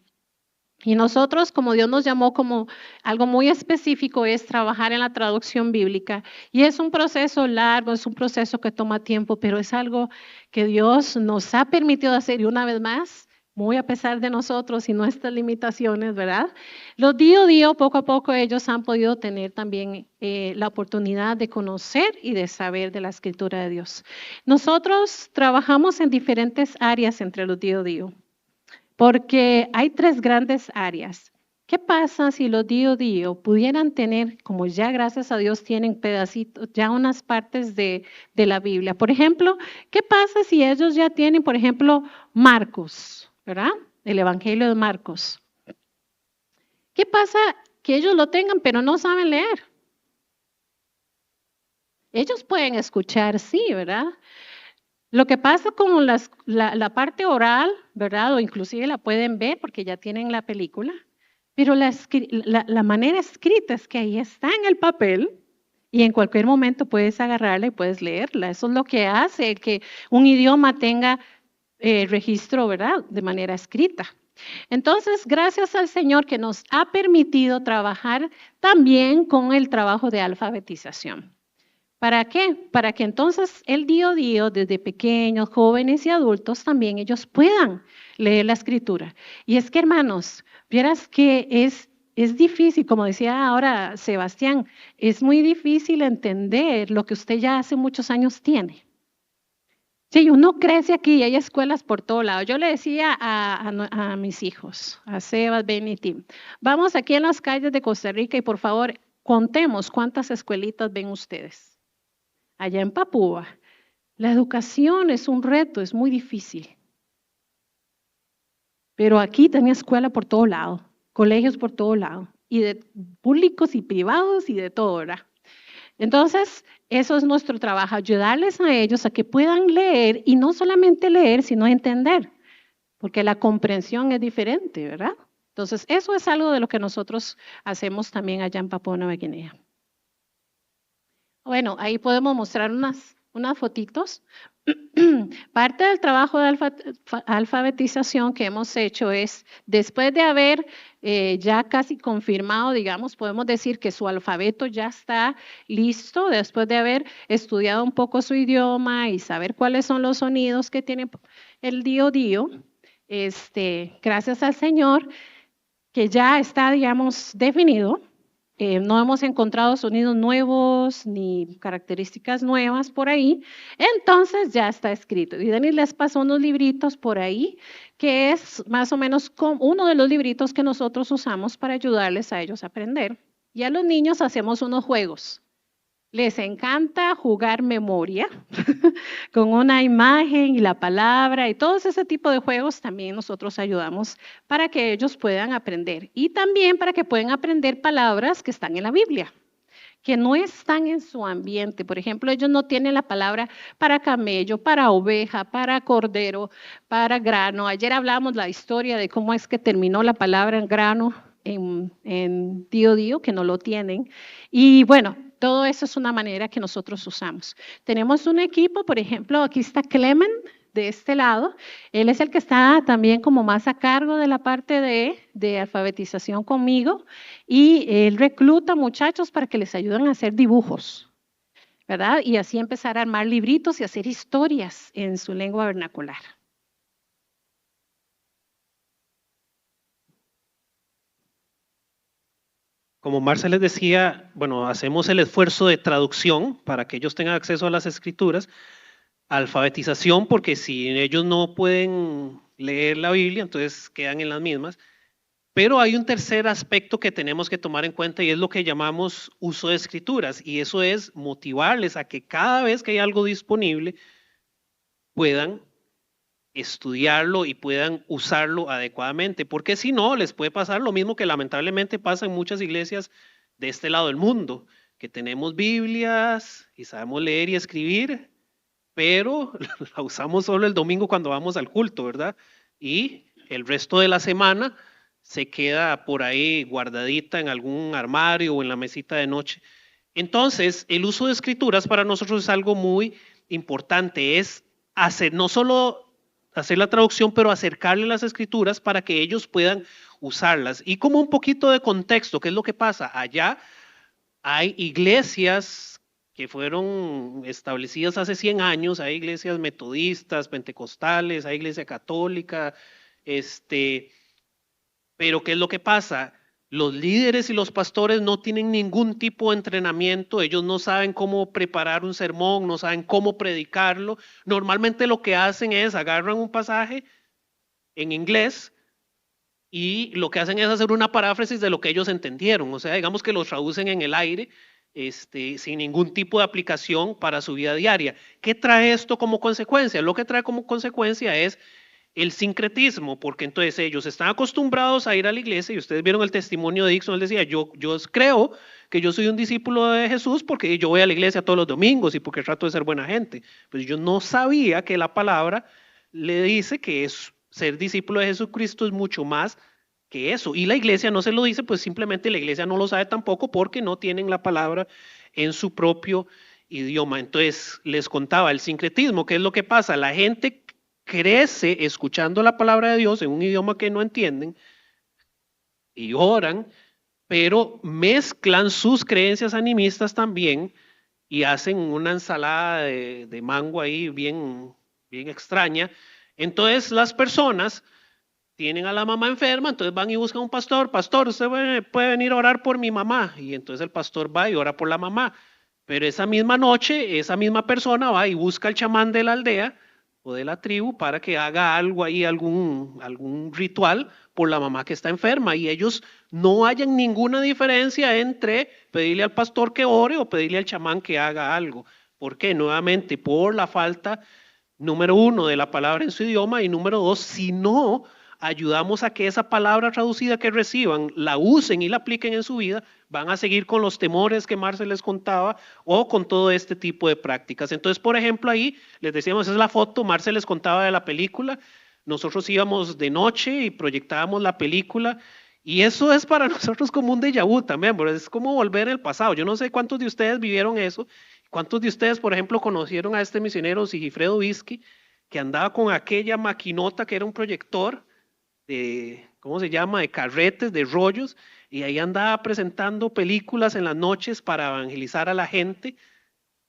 Y nosotros, como Dios nos llamó como algo muy específico, es trabajar en la traducción bíblica. Y es un proceso largo, es un proceso que toma tiempo, pero es algo que Dios nos ha permitido hacer. Y una vez más, muy a pesar de nosotros y nuestras limitaciones, ¿verdad? Los día a día, poco a poco, ellos han podido tener también la oportunidad de conocer y de saber de la escritura de Dios. Nosotros trabajamos en diferentes áreas entre los día a día. Porque hay tres grandes áreas. ¿Qué pasa si los DoD pudieran tener, como ya gracias a Dios tienen pedacitos, ya unas partes de la Biblia? Por ejemplo, ¿qué pasa si ellos ya tienen, por ejemplo, Marcos, ¿verdad? El Evangelio de Marcos. ¿Qué pasa que ellos lo tengan pero no saben leer? Ellos pueden escuchar, sí, ¿verdad? Lo que pasa con la parte oral, ¿verdad? O inclusive la pueden ver porque ya tienen la película, pero la manera escrita es que ahí está en el papel y en cualquier momento puedes agarrarla y puedes leerla. Eso es lo que hace que un idioma tenga registro, ¿verdad? De manera escrita. Entonces, gracias al Señor que nos ha permitido trabajar también con el trabajo de alfabetización. ¿Para qué? Para que entonces el día a día, desde pequeños, jóvenes y adultos, también ellos puedan leer la escritura. Y es que, hermanos, vieras que es difícil, como decía ahora Sebastián, es muy difícil entender lo que usted ya hace muchos años tiene. Sí, uno crece aquí y hay escuelas por todo lado. Yo le decía a mis hijos, a Sebas, Ben y Tim, vamos aquí en las calles de Costa Rica y por favor contemos cuántas escuelitas ven ustedes. Allá en Papúa, la educación es un reto, es muy difícil. Pero aquí tenía escuela por todo lado, colegios por todo lado, y de públicos y privados y de todo, ¿verdad? Entonces, eso es nuestro trabajo, ayudarles a ellos a que puedan leer y no solamente leer, sino entender, porque la comprensión es diferente, ¿verdad? Entonces, eso es algo de lo que nosotros hacemos también allá en Papúa Nueva Guinea. Bueno, ahí podemos mostrar unas fotitos. Parte del trabajo de alfabetización que hemos hecho es, después de haber ya casi confirmado, digamos, podemos decir que su alfabeto ya está listo, después de haber estudiado un poco su idioma y saber cuáles son los sonidos que tiene el DoD, gracias al Señor, que ya está, digamos, definido. No hemos encontrado sonidos nuevos ni características nuevas por ahí, entonces ya está escrito. Y Denis les pasó unos libritos por ahí, que es más o menos uno de los libritos que nosotros usamos para ayudarles a ellos a aprender. Y a los niños hacemos unos juegos. Les encanta jugar memoria con una imagen y la palabra y todos ese tipo de juegos también nosotros ayudamos para que ellos puedan aprender y también para que puedan aprender palabras que están en la Biblia, que no están en su ambiente. Por ejemplo, ellos no tienen la palabra para camello, para oveja, para cordero, para grano. Ayer hablamos la historia de cómo es que terminó la palabra en grano en DoD, que no lo tienen. Y bueno, todo eso es una manera que nosotros usamos. Tenemos un equipo, por ejemplo, aquí está Clement de este lado. Él es el que está también como más a cargo de la parte de alfabetización conmigo y él recluta muchachos para que les ayuden a hacer dibujos, ¿verdad? Y así empezar a armar libritos y hacer historias en su lengua vernacular. Como Marcia les decía, bueno, hacemos el esfuerzo de traducción para que ellos tengan acceso a las escrituras, alfabetización, porque si ellos no pueden leer la Biblia, entonces quedan en las mismas. Pero hay un tercer aspecto que tenemos que tomar en cuenta y es lo que llamamos uso de escrituras, y eso es motivarles a que cada vez que hay algo disponible puedan estudiarlo y puedan usarlo adecuadamente, porque si no, les puede pasar lo mismo que lamentablemente pasa en muchas iglesias de este lado del mundo, que tenemos Biblias y sabemos leer y escribir, pero la usamos solo el domingo cuando vamos al culto, ¿verdad? Y el resto de la semana se queda por ahí guardadita en algún armario o en la mesita de noche. Entonces, el uso de escrituras para nosotros es algo muy importante, es hacer, no solo hacer la traducción, pero acercarle las escrituras para que ellos puedan usarlas. Y como un poquito de contexto, ¿qué es lo que pasa? Allá hay iglesias que fueron establecidas hace 100 años, hay iglesias metodistas, pentecostales, hay iglesia católica, pero ¿qué es lo que pasa? Los líderes y los pastores no tienen ningún tipo de entrenamiento, ellos no saben cómo preparar un sermón, no saben cómo predicarlo. Normalmente lo que hacen es agarran un pasaje en inglés y lo que hacen es hacer una paráfrasis de lo que ellos entendieron. O sea, digamos que lo traducen en el aire, sin ningún tipo de aplicación para su vida diaria. ¿Qué trae esto como consecuencia? Lo que trae como consecuencia es el sincretismo, porque entonces ellos están acostumbrados a ir a la iglesia y ustedes vieron el testimonio de Dixon, él decía, yo creo que yo soy un discípulo de Jesús porque yo voy a la iglesia todos los domingos y porque trato de ser buena gente. Pues yo no sabía que la palabra le dice que ser discípulo de Jesucristo es mucho más que eso. Y la iglesia no se lo dice, pues simplemente la iglesia no lo sabe tampoco porque no tienen la palabra en su propio idioma. Entonces les contaba el sincretismo, ¿qué es lo que pasa? La gente crece escuchando la palabra de Dios en un idioma que no entienden y oran, pero mezclan sus creencias animistas también y hacen una ensalada de mango ahí bien extraña. Entonces las personas tienen a la mamá enferma, entonces van y buscan un pastor, usted puede venir a orar por mi mamá, y entonces el pastor va y ora por la mamá, pero esa misma noche, esa misma persona va y busca al chamán de la aldea o de la tribu para que haga algo ahí, algún ritual por la mamá que está enferma, y ellos no hayan ninguna diferencia entre pedirle al pastor que ore o pedirle al chamán que haga algo. ¿Por qué? Nuevamente, por la falta, número uno, de la palabra en su idioma, y número dos, si no ayudamos a que esa palabra traducida que reciban la usen y la apliquen en su vida, van a seguir con los temores que Marce les contaba o con todo este tipo de prácticas. Entonces, por ejemplo, ahí les decíamos, esa es la foto, Marce les contaba de la película, nosotros íbamos de noche y proyectábamos la película, y eso es para nosotros como un déjà vu también, pero es como volver al pasado. Yo no sé cuántos de ustedes vivieron eso, cuántos de ustedes, por ejemplo, conocieron a este misionero Sigifredo Whisky, que andaba con aquella maquinota que era un proyector, ¿cómo se llama?, de carretes, de rollos, y ahí andaba presentando películas en las noches para evangelizar a la gente.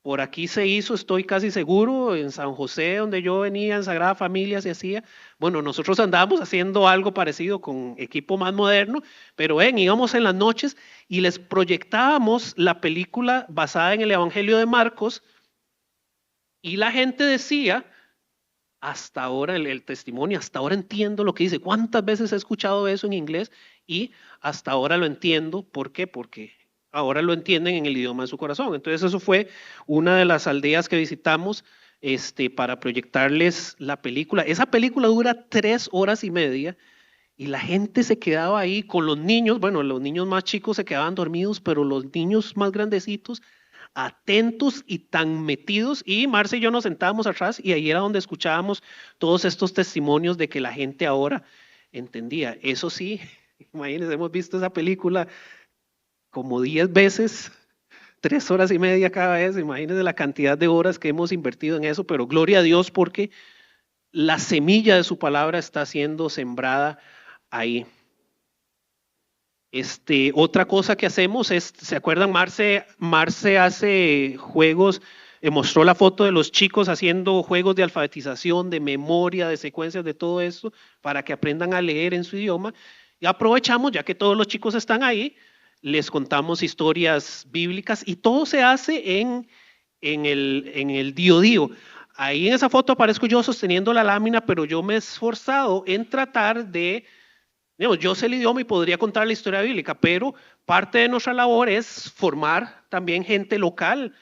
Por aquí se hizo, estoy casi seguro, en San José, donde yo venía, en Sagrada Familia se hacía. Bueno, nosotros andábamos haciendo algo parecido con equipo más moderno, pero íbamos en las noches y les proyectábamos la película basada en el Evangelio de Marcos, y la gente decía, hasta ahora el testimonio, hasta ahora entiendo lo que dice. ¿Cuántas veces he escuchado eso en inglés? Y hasta ahora lo entiendo. ¿Por qué? Porque ahora lo entienden en el idioma de su corazón. Entonces eso fue una de las aldeas que visitamos para proyectarles la película. Esa película dura 3 horas y media y la gente se quedaba ahí con los niños. Bueno, los niños más chicos se quedaban dormidos, pero los niños más grandecitos atentos y tan metidos, y Marce y yo nos sentábamos atrás y ahí era donde escuchábamos todos estos testimonios de que la gente ahora entendía. Eso sí, imagínense, hemos visto esa película como 10 veces, 3 horas y media cada vez, imagínense la cantidad de horas que hemos invertido en eso, pero gloria a Dios porque la semilla de su palabra está siendo sembrada ahí. Otra cosa que hacemos es, ¿se acuerdan? Marce hace juegos, mostró la foto de los chicos haciendo juegos de alfabetización, de memoria, de secuencias, de todo eso, para que aprendan a leer en su idioma. Y aprovechamos, ya que todos los chicos están ahí, les contamos historias bíblicas y todo se hace en el Dio. Ahí en esa foto aparezco yo sosteniendo la lámina, pero yo me he esforzado en tratar de... Yo sé el idioma y podría contar la historia bíblica, pero parte de nuestra labor es formar también gente local,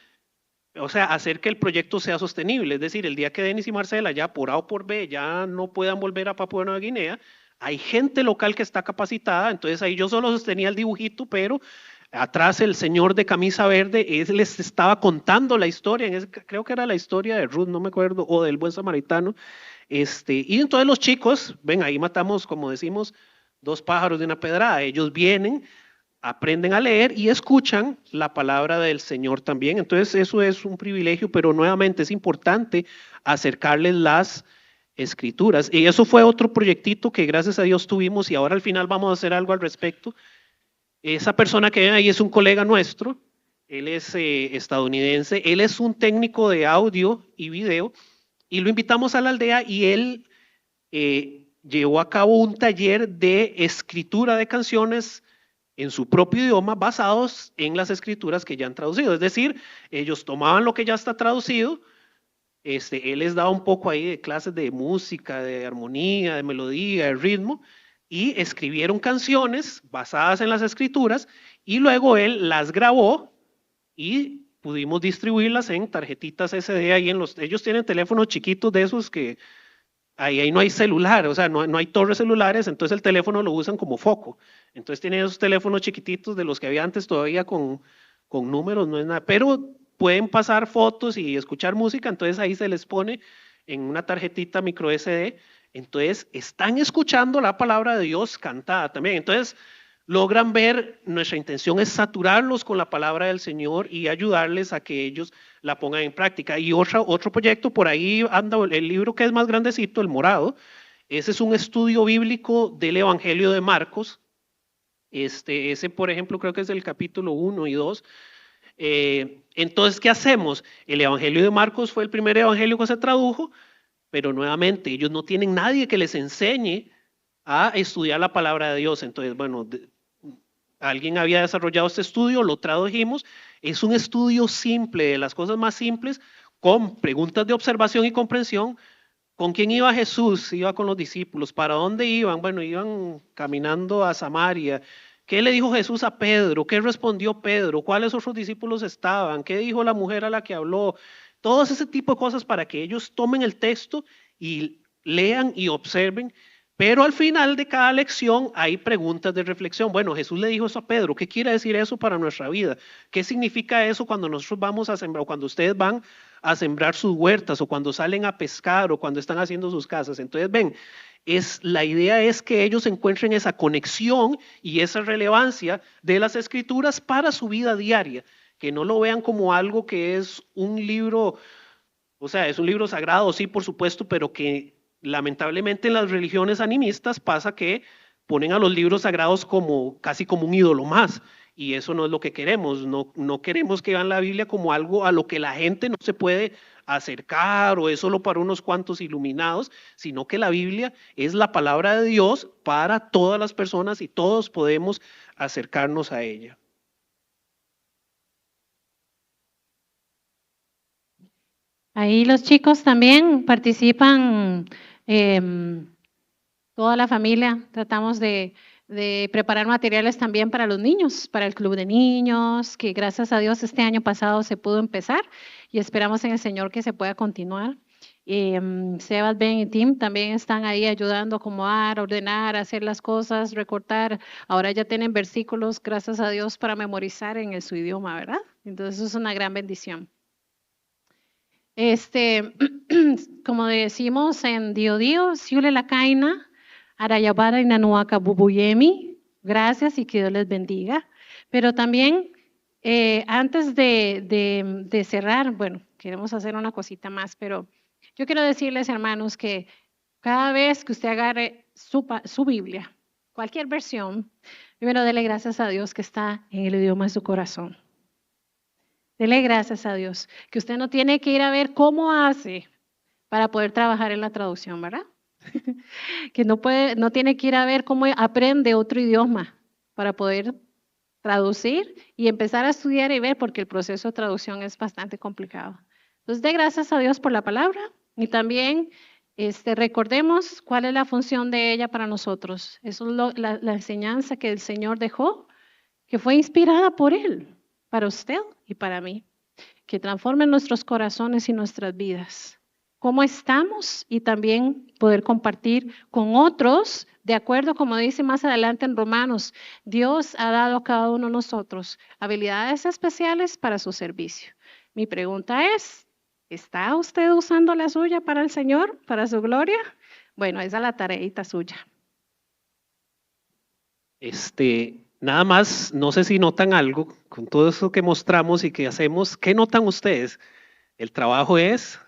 o sea, hacer que el proyecto sea sostenible. Es decir, el día que Denis y Marcela ya por A o por B ya no puedan volver a Papúa Nueva Guinea, hay gente local que está capacitada. Entonces ahí yo solo sostenía el dibujito, pero atrás el señor de camisa verde, él les estaba contando la historia, creo que era la historia de Ruth, no me acuerdo, o del buen samaritano. Y entonces los chicos, ven, ahí matamos, como decimos, 2 pájaros de una pedrada. Ellos vienen, aprenden a leer y escuchan la palabra del Señor también. Entonces eso es un privilegio, pero nuevamente es importante acercarles las escrituras. Y eso fue otro proyectito que gracias a Dios tuvimos y ahora al final vamos a hacer algo al respecto. Esa persona que ven ahí es un colega nuestro, él es estadounidense, él es un técnico de audio y video y lo invitamos a la aldea y él llevó a cabo un taller de escritura de canciones en su propio idioma basados en las escrituras que ya han traducido. Es decir, ellos tomaban lo que ya está traducido, él les daba un poco ahí de clases de música, de armonía, de melodía, de ritmo, y escribieron canciones basadas en las escrituras y luego él las grabó y pudimos distribuirlas en tarjetitas SD ahí ellos tienen teléfonos chiquitos de esos que ahí no hay celular, o sea, no hay torres celulares, entonces el teléfono lo usan como foco. Entonces tienen esos teléfonos chiquititos de los que había antes todavía con números, no es nada, pero pueden pasar fotos y escuchar música, entonces ahí se les pone en una tarjetita micro SD, entonces están escuchando la palabra de Dios cantada también. Entonces logran ver, nuestra intención es saturarlos con la palabra del Señor y ayudarles a que ellos la pongan en práctica. Y otro proyecto, por ahí anda el libro que es más grandecito, el morado, ese es un estudio bíblico del Evangelio de Marcos. Ese, por ejemplo, creo que es del capítulo 1 y 2. Entonces, ¿qué hacemos? El Evangelio de Marcos fue el primer evangelio que se tradujo, pero nuevamente ellos no tienen nadie que les enseñe a estudiar la palabra de Dios. Entonces, bueno, alguien había desarrollado este estudio, lo tradujimos. Es un estudio simple, de las cosas más simples, con preguntas de observación y comprensión. ¿Con quién iba Jesús? Iba con los discípulos. ¿Para dónde iban? Bueno, iban caminando a Samaria. ¿Qué le dijo Jesús a Pedro? ¿Qué respondió Pedro? ¿Cuáles otros discípulos estaban? ¿Qué dijo la mujer a la que habló? Todo ese tipo de cosas para que ellos tomen el texto y lean y observen. Pero al final de cada lección hay preguntas de reflexión. Bueno, Jesús le dijo eso a Pedro. ¿Qué quiere decir eso para nuestra vida? ¿Qué significa eso cuando nosotros vamos a sembrar, o cuando ustedes van a sembrar sus huertas, o cuando salen a pescar, o cuando están haciendo sus casas? Entonces, ven, la idea es que ellos encuentren esa conexión y esa relevancia de las escrituras para su vida diaria, que no lo vean como algo que es un libro, o sea, es un libro sagrado, sí, por supuesto, pero que lamentablemente en las religiones animistas pasa que ponen a los libros sagrados como casi como un ídolo más, y eso no es lo que queremos. No queremos que vean la Biblia como algo a lo que la gente no se puede acercar o es solo para unos cuantos iluminados, sino que la Biblia es la palabra de Dios para todas las personas y todos podemos acercarnos a ella. Ahí los chicos también participan, toda la familia, tratamos de preparar materiales también para los niños, para el club de niños, que gracias a Dios este año pasado se pudo empezar y esperamos en el Señor que se pueda continuar. Sebas, Ben y Tim también están ahí ayudando a acomodar, ordenar, hacer las cosas, recortar. Ahora ya tienen versículos, gracias a Dios, para memorizar en su idioma, ¿verdad? Entonces eso es una gran bendición. Como decimos en Dios, Siule la Kaina, Arayabara y Nanuaka Bubuyemi, gracias y que Dios les bendiga. Pero también, antes de cerrar, bueno, queremos hacer una cosita más, pero yo quiero decirles, hermanos, que cada vez que usted agarre su Biblia, cualquier versión, primero dele gracias a Dios que está en el idioma de su corazón. Dele gracias a Dios, que usted no tiene que ir a ver cómo hace para poder trabajar en la traducción, ¿verdad? Que no tiene que ir a ver cómo aprende otro idioma para poder traducir y empezar a estudiar y ver, porque el proceso de traducción es bastante complicado. Entonces, dé gracias a Dios por la palabra y también recordemos cuál es la función de ella para nosotros. Eso es la enseñanza que el Señor dejó, que fue inspirada por Él, para usted y para mí, que transforme nuestros corazones y nuestras vidas. Cómo estamos y también poder compartir con otros, de acuerdo, como dice más adelante en Romanos, Dios ha dado a cada uno de nosotros habilidades especiales para su servicio. Mi pregunta es, ¿está usted usando la suya para el Señor, para su gloria? Bueno, esa es la tareita suya. Nada más, no sé si notan algo con todo eso que mostramos y que hacemos. ¿Qué notan ustedes? El trabajo es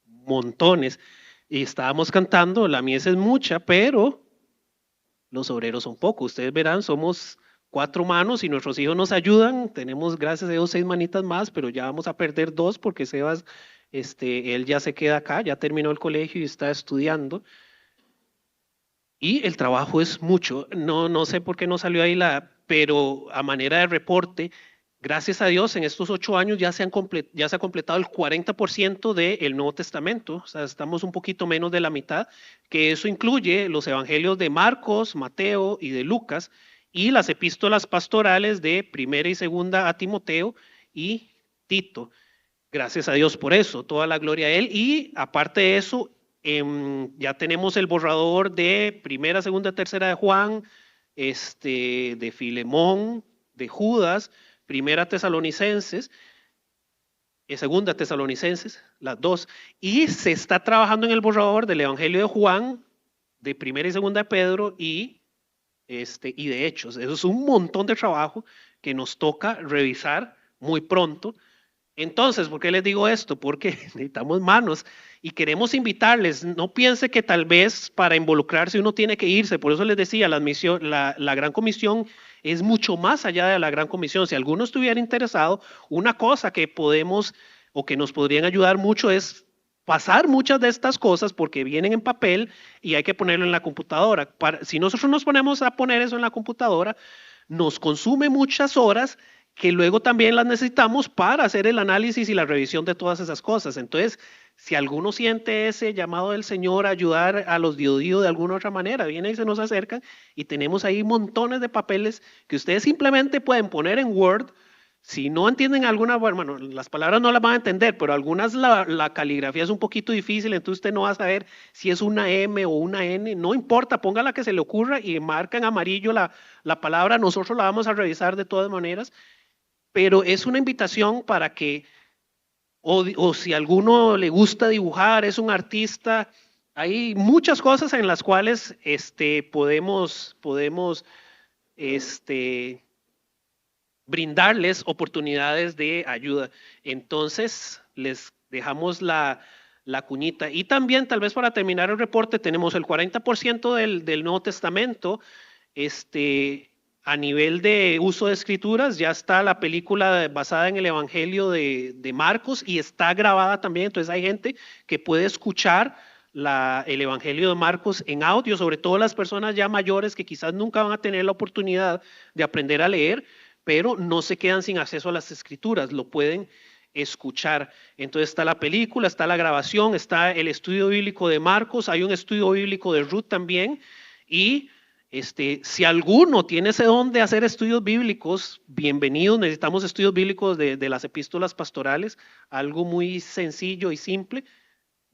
montones. y estábamos cantando, la mies es mucha, pero los obreros son pocos. Ustedes verán, somos 4 manos y nuestros hijos nos ayudan. Tenemos, gracias a Dios, 6 manitas más, pero ya vamos a perder 2 porque Sebas, él ya se queda acá, ya terminó el colegio y está estudiando. Y el trabajo es mucho. No sé por qué no salió ahí pero a manera de reporte, gracias a Dios, en estos 8 años ya se ha completado el 40% del Nuevo Testamento. O sea, estamos un poquito menos de la mitad, que eso incluye los evangelios de Marcos, Mateo y de Lucas, y las epístolas pastorales de Primera y Segunda a Timoteo y Tito. Gracias a Dios por eso, toda la gloria a Él. Y aparte de eso, ya tenemos el borrador de Primera, Segunda, Tercera de Juan, de Filemón, de Judas, Primera Tesalonicenses, Segunda Tesalonicenses, las 2. Y se está trabajando en el borrador del Evangelio de Juan, de Primera y Segunda de Pedro y de Hechos. Eso es un montón de trabajo que nos toca revisar muy pronto. Entonces, ¿por qué les digo esto? Porque necesitamos manos y queremos invitarles. No piense que tal vez para involucrarse uno tiene que irse. Por eso les decía, la Gran Comisión es mucho más allá de la Gran Comisión. Si alguno estuviera interesado, una cosa que podemos o que nos podrían ayudar mucho es pasar muchas de estas cosas porque vienen en papel y hay que ponerlo en la computadora. Si nosotros nos ponemos a poner eso en la computadora, nos consume muchas horas que luego también las necesitamos para hacer el análisis y la revisión de todas esas cosas. Entonces, si alguno siente ese llamado del Señor a ayudar a los diodios de alguna otra manera, viene y se nos acercan y tenemos ahí montones de papeles que ustedes simplemente pueden poner en Word. Si no entienden alguna, bueno, las palabras no las van a entender, pero algunas la caligrafía es un poquito difícil, entonces usted no va a saber si es una M o una N, no importa, ponga la que se le ocurra y marca en amarillo la palabra, nosotros la vamos a revisar de todas maneras. Pero es una invitación para que, o si a alguno le gusta dibujar, es un artista, hay muchas cosas en las cuales podemos brindarles oportunidades de ayuda. Entonces, les dejamos la cuñita. Y también, tal vez para terminar el reporte, tenemos el 40% del Nuevo Testamento, a nivel de uso de escrituras, ya está la película basada en el Evangelio de Marcos y está grabada también, entonces hay gente que puede escuchar el Evangelio de Marcos en audio, sobre todo las personas ya mayores que quizás nunca van a tener la oportunidad de aprender a leer, pero no se quedan sin acceso a las escrituras, lo pueden escuchar. Entonces está la película, está la grabación, está el estudio bíblico de Marcos, hay un estudio bíblico de Ruth también, y si alguno tiene ese don de hacer estudios bíblicos, bienvenidos. Necesitamos estudios bíblicos de las epístolas pastorales, algo muy sencillo y simple,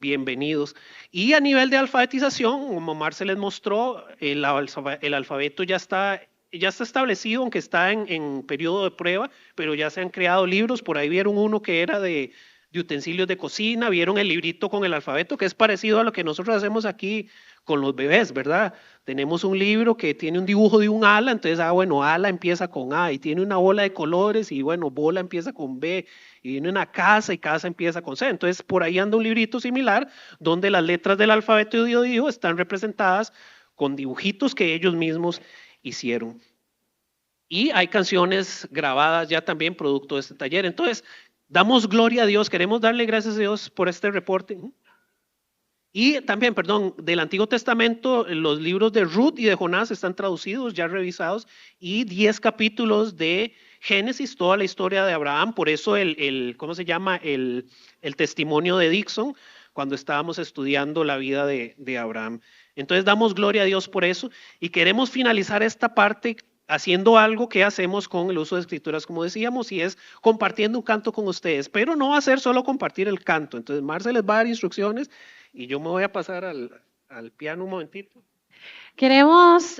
bienvenidos. Y a nivel de alfabetización, como Marce les mostró, el alfabeto ya está establecido, aunque está en periodo de prueba, pero ya se han creado libros. Por ahí vieron uno que era de utensilios de cocina, vieron el librito con el alfabeto, que es parecido a lo que nosotros hacemos aquí con los bebés, ¿verdad? Tenemos un libro que tiene un dibujo de un ala, entonces, ala empieza con A, y tiene una bola de colores, y bueno, bola empieza con B, y viene una casa, y casa empieza con C. Entonces, por ahí anda un librito similar, donde las letras del alfabeto de están representadas con dibujitos que ellos mismos hicieron. Y hay canciones grabadas ya también producto de este taller. Entonces, damos gloria a Dios, queremos darle gracias a Dios por este reporte. Y también, del Antiguo Testamento, los libros de Ruth y de Jonás están traducidos, ya revisados, y 10 capítulos de Génesis, toda la historia de Abraham. Por eso ¿cómo se llama? El testimonio de Dixon, cuando estábamos estudiando la vida de Abraham. Entonces damos gloria a Dios por eso y queremos finalizar esta parte haciendo algo que hacemos con el uso de escrituras, como decíamos, y es compartiendo un canto con ustedes, pero no va a ser solo compartir el canto. Entonces Marce les va a dar instrucciones y yo me voy a pasar al piano un momentito. Queremos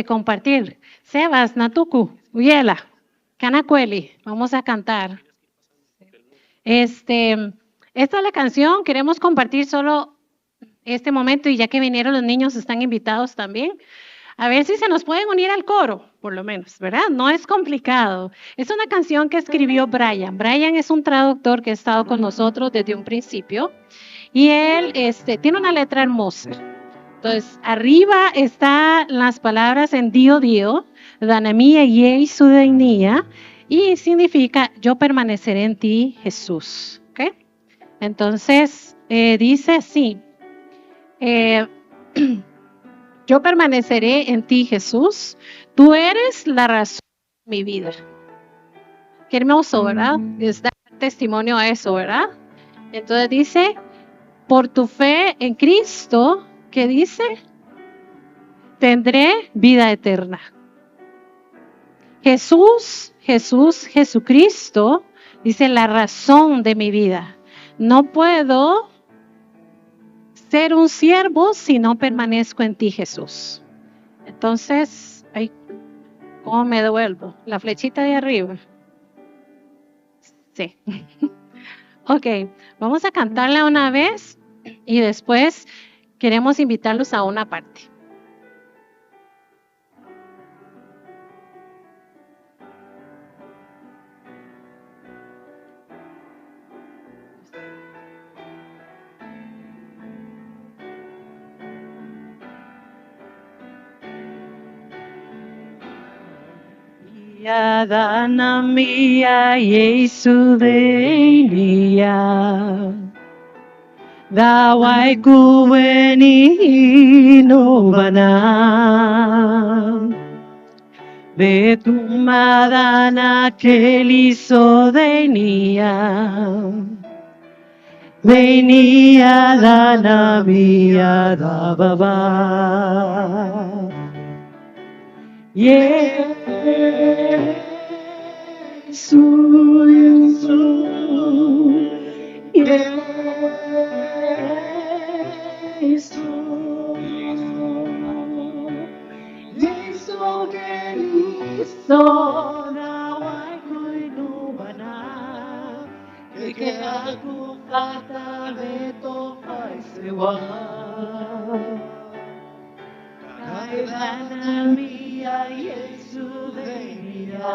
compartir. Sebas, Natuku, Uyela, Canacueli, vamos a cantar. Esta es la canción, queremos compartir solo este momento y ya que vinieron los niños están invitados también. A ver si se nos pueden unir al coro, por lo menos, ¿verdad? No es complicado. Es una canción que escribió Brian. Brian es un traductor que ha estado con nosotros desde un principio Y él tiene una letra hermosa. Entonces, arriba están las palabras en Dio Dio, Danamía y Sudainia, y significa yo permaneceré en ti, Jesús. ¿Okay? Entonces, dice así, yo permaneceré en ti, Jesús, tú eres la razón de mi vida. Qué hermoso, ¿verdad? Es dar testimonio a eso, ¿verdad? Entonces dice, por tu fe en Cristo, ¿qué dice? Tendré vida eterna. Jesucristo, dice la razón de mi vida. No puedo ser un siervo si no permanezco en ti, Jesús. Entonces, ¿cómo me devuelvo? La flechita de arriba. Sí. Ok, vamos a cantarla una vez y después queremos invitarlos a una parte. Dana mia Jesu denia Dawai kuweni no bana Betumadana keliso denia Denia dana mia da baba Yesu, Yesu, Yesu, Yesu Cristo, nawai kuinubana, que aku kata beto paisewa. Kailana mia Yesu denia,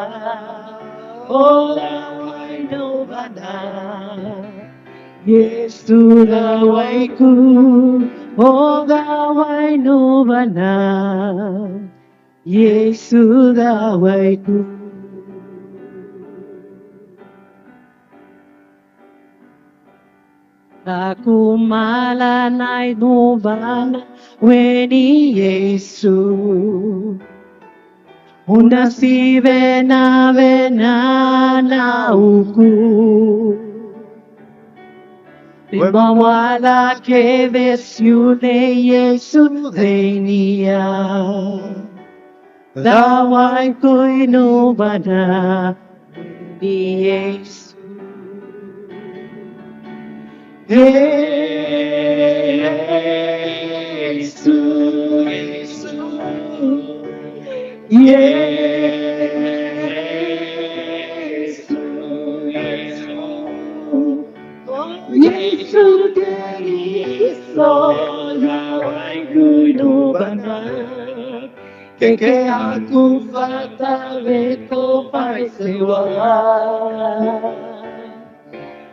oh lawai no bana, Yesu lawai ku, oh lawai no bana, Yesu lawai ku. Aku malanay no bana, weni Yesu. Una si vena na uku. Bimawala que vesiune Yesu denia. Dawai ko'y nubana ni Yesu. Yesu, Yesu, Yesu, Yesu Cristo, nawai kuinubana, que aku fatale ko paisewa.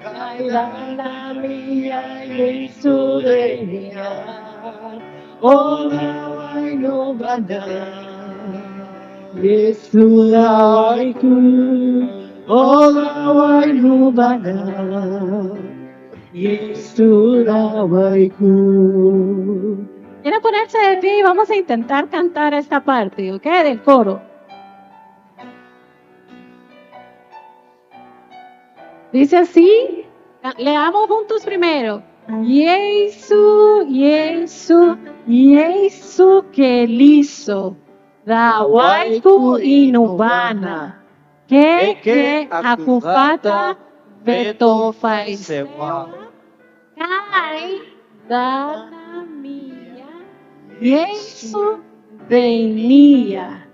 Kailana mia Yesu denia, oh lawai no bana, Yesu lawai ku, oh lawai no bana, Yesu lawai ku. Quiero ponerse de pie y vamos a intentar cantar esta parte, ¿ok? Del coro. Dice así, leamos juntos primero. Yesu, Yesu, Yesu Keliso, dawai ku inubana, que akufata beto faisewa, kai dana mia, Yesu denia.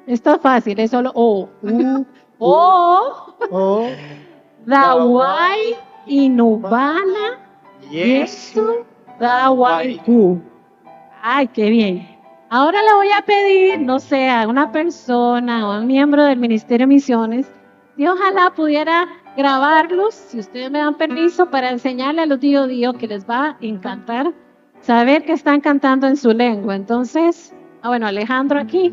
Está fácil, es solo O. O, dawai inubana, Yesu dawai ku. Ay, qué bien. Ahora le voy a pedir, no sé, a una persona o a un miembro del Ministerio de Misiones, y ojalá pudiera grabarlos, si ustedes me dan permiso, para enseñarle a los Dio Dio que les va a encantar saber que están cantando en su lengua. Entonces, bueno, Alejandro aquí.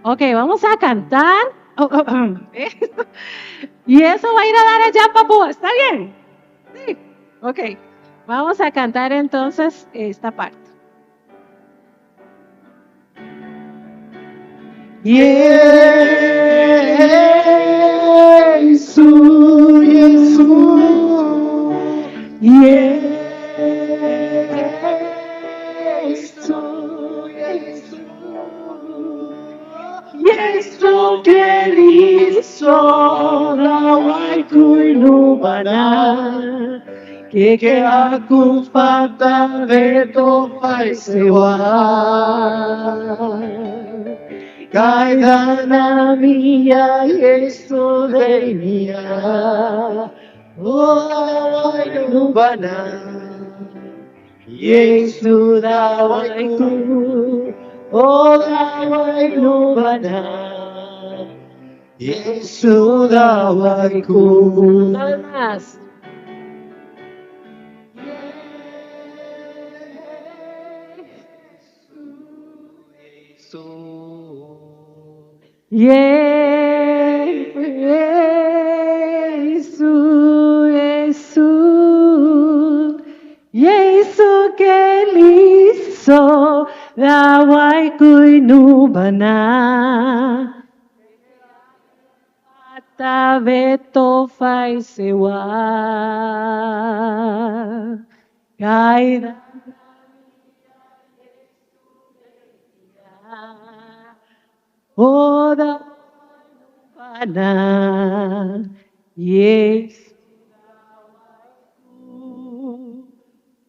Ok, vamos a cantar. Y eso va a ir a dar allá, papu. ¿Está bien? Sí. Ok. Vamos a cantar entonces esta parte. Jesús, Jesús, Yesu Kristo lawai kuilubana que aku fata veto paisewa kaidana mia Yesu denia lawai kuilubana Yesu lawai ku lawai kuilubana Yesu lawai ku Nada más. Yesu, Yesu, Yesu Kristo lawai kuinubana. Taveto fai sewa kaida oda pana yes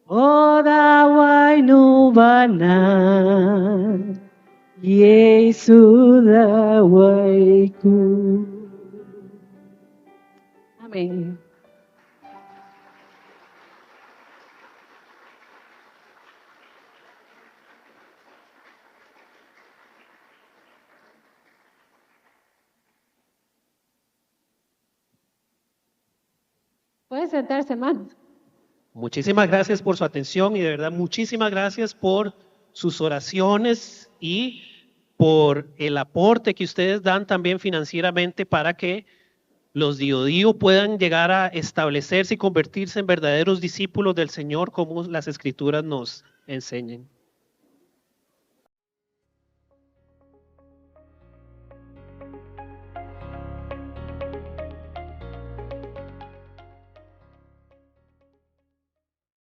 oda wainubana Yesu dawaiku. Amén. Puede sentarse, hermano. Muchísimas gracias por su atención y de verdad muchísimas gracias por sus oraciones y por el aporte que ustedes dan también financieramente para que los Dio Dio puedan llegar a establecerse y convertirse en verdaderos discípulos del Señor como las Escrituras nos enseñan.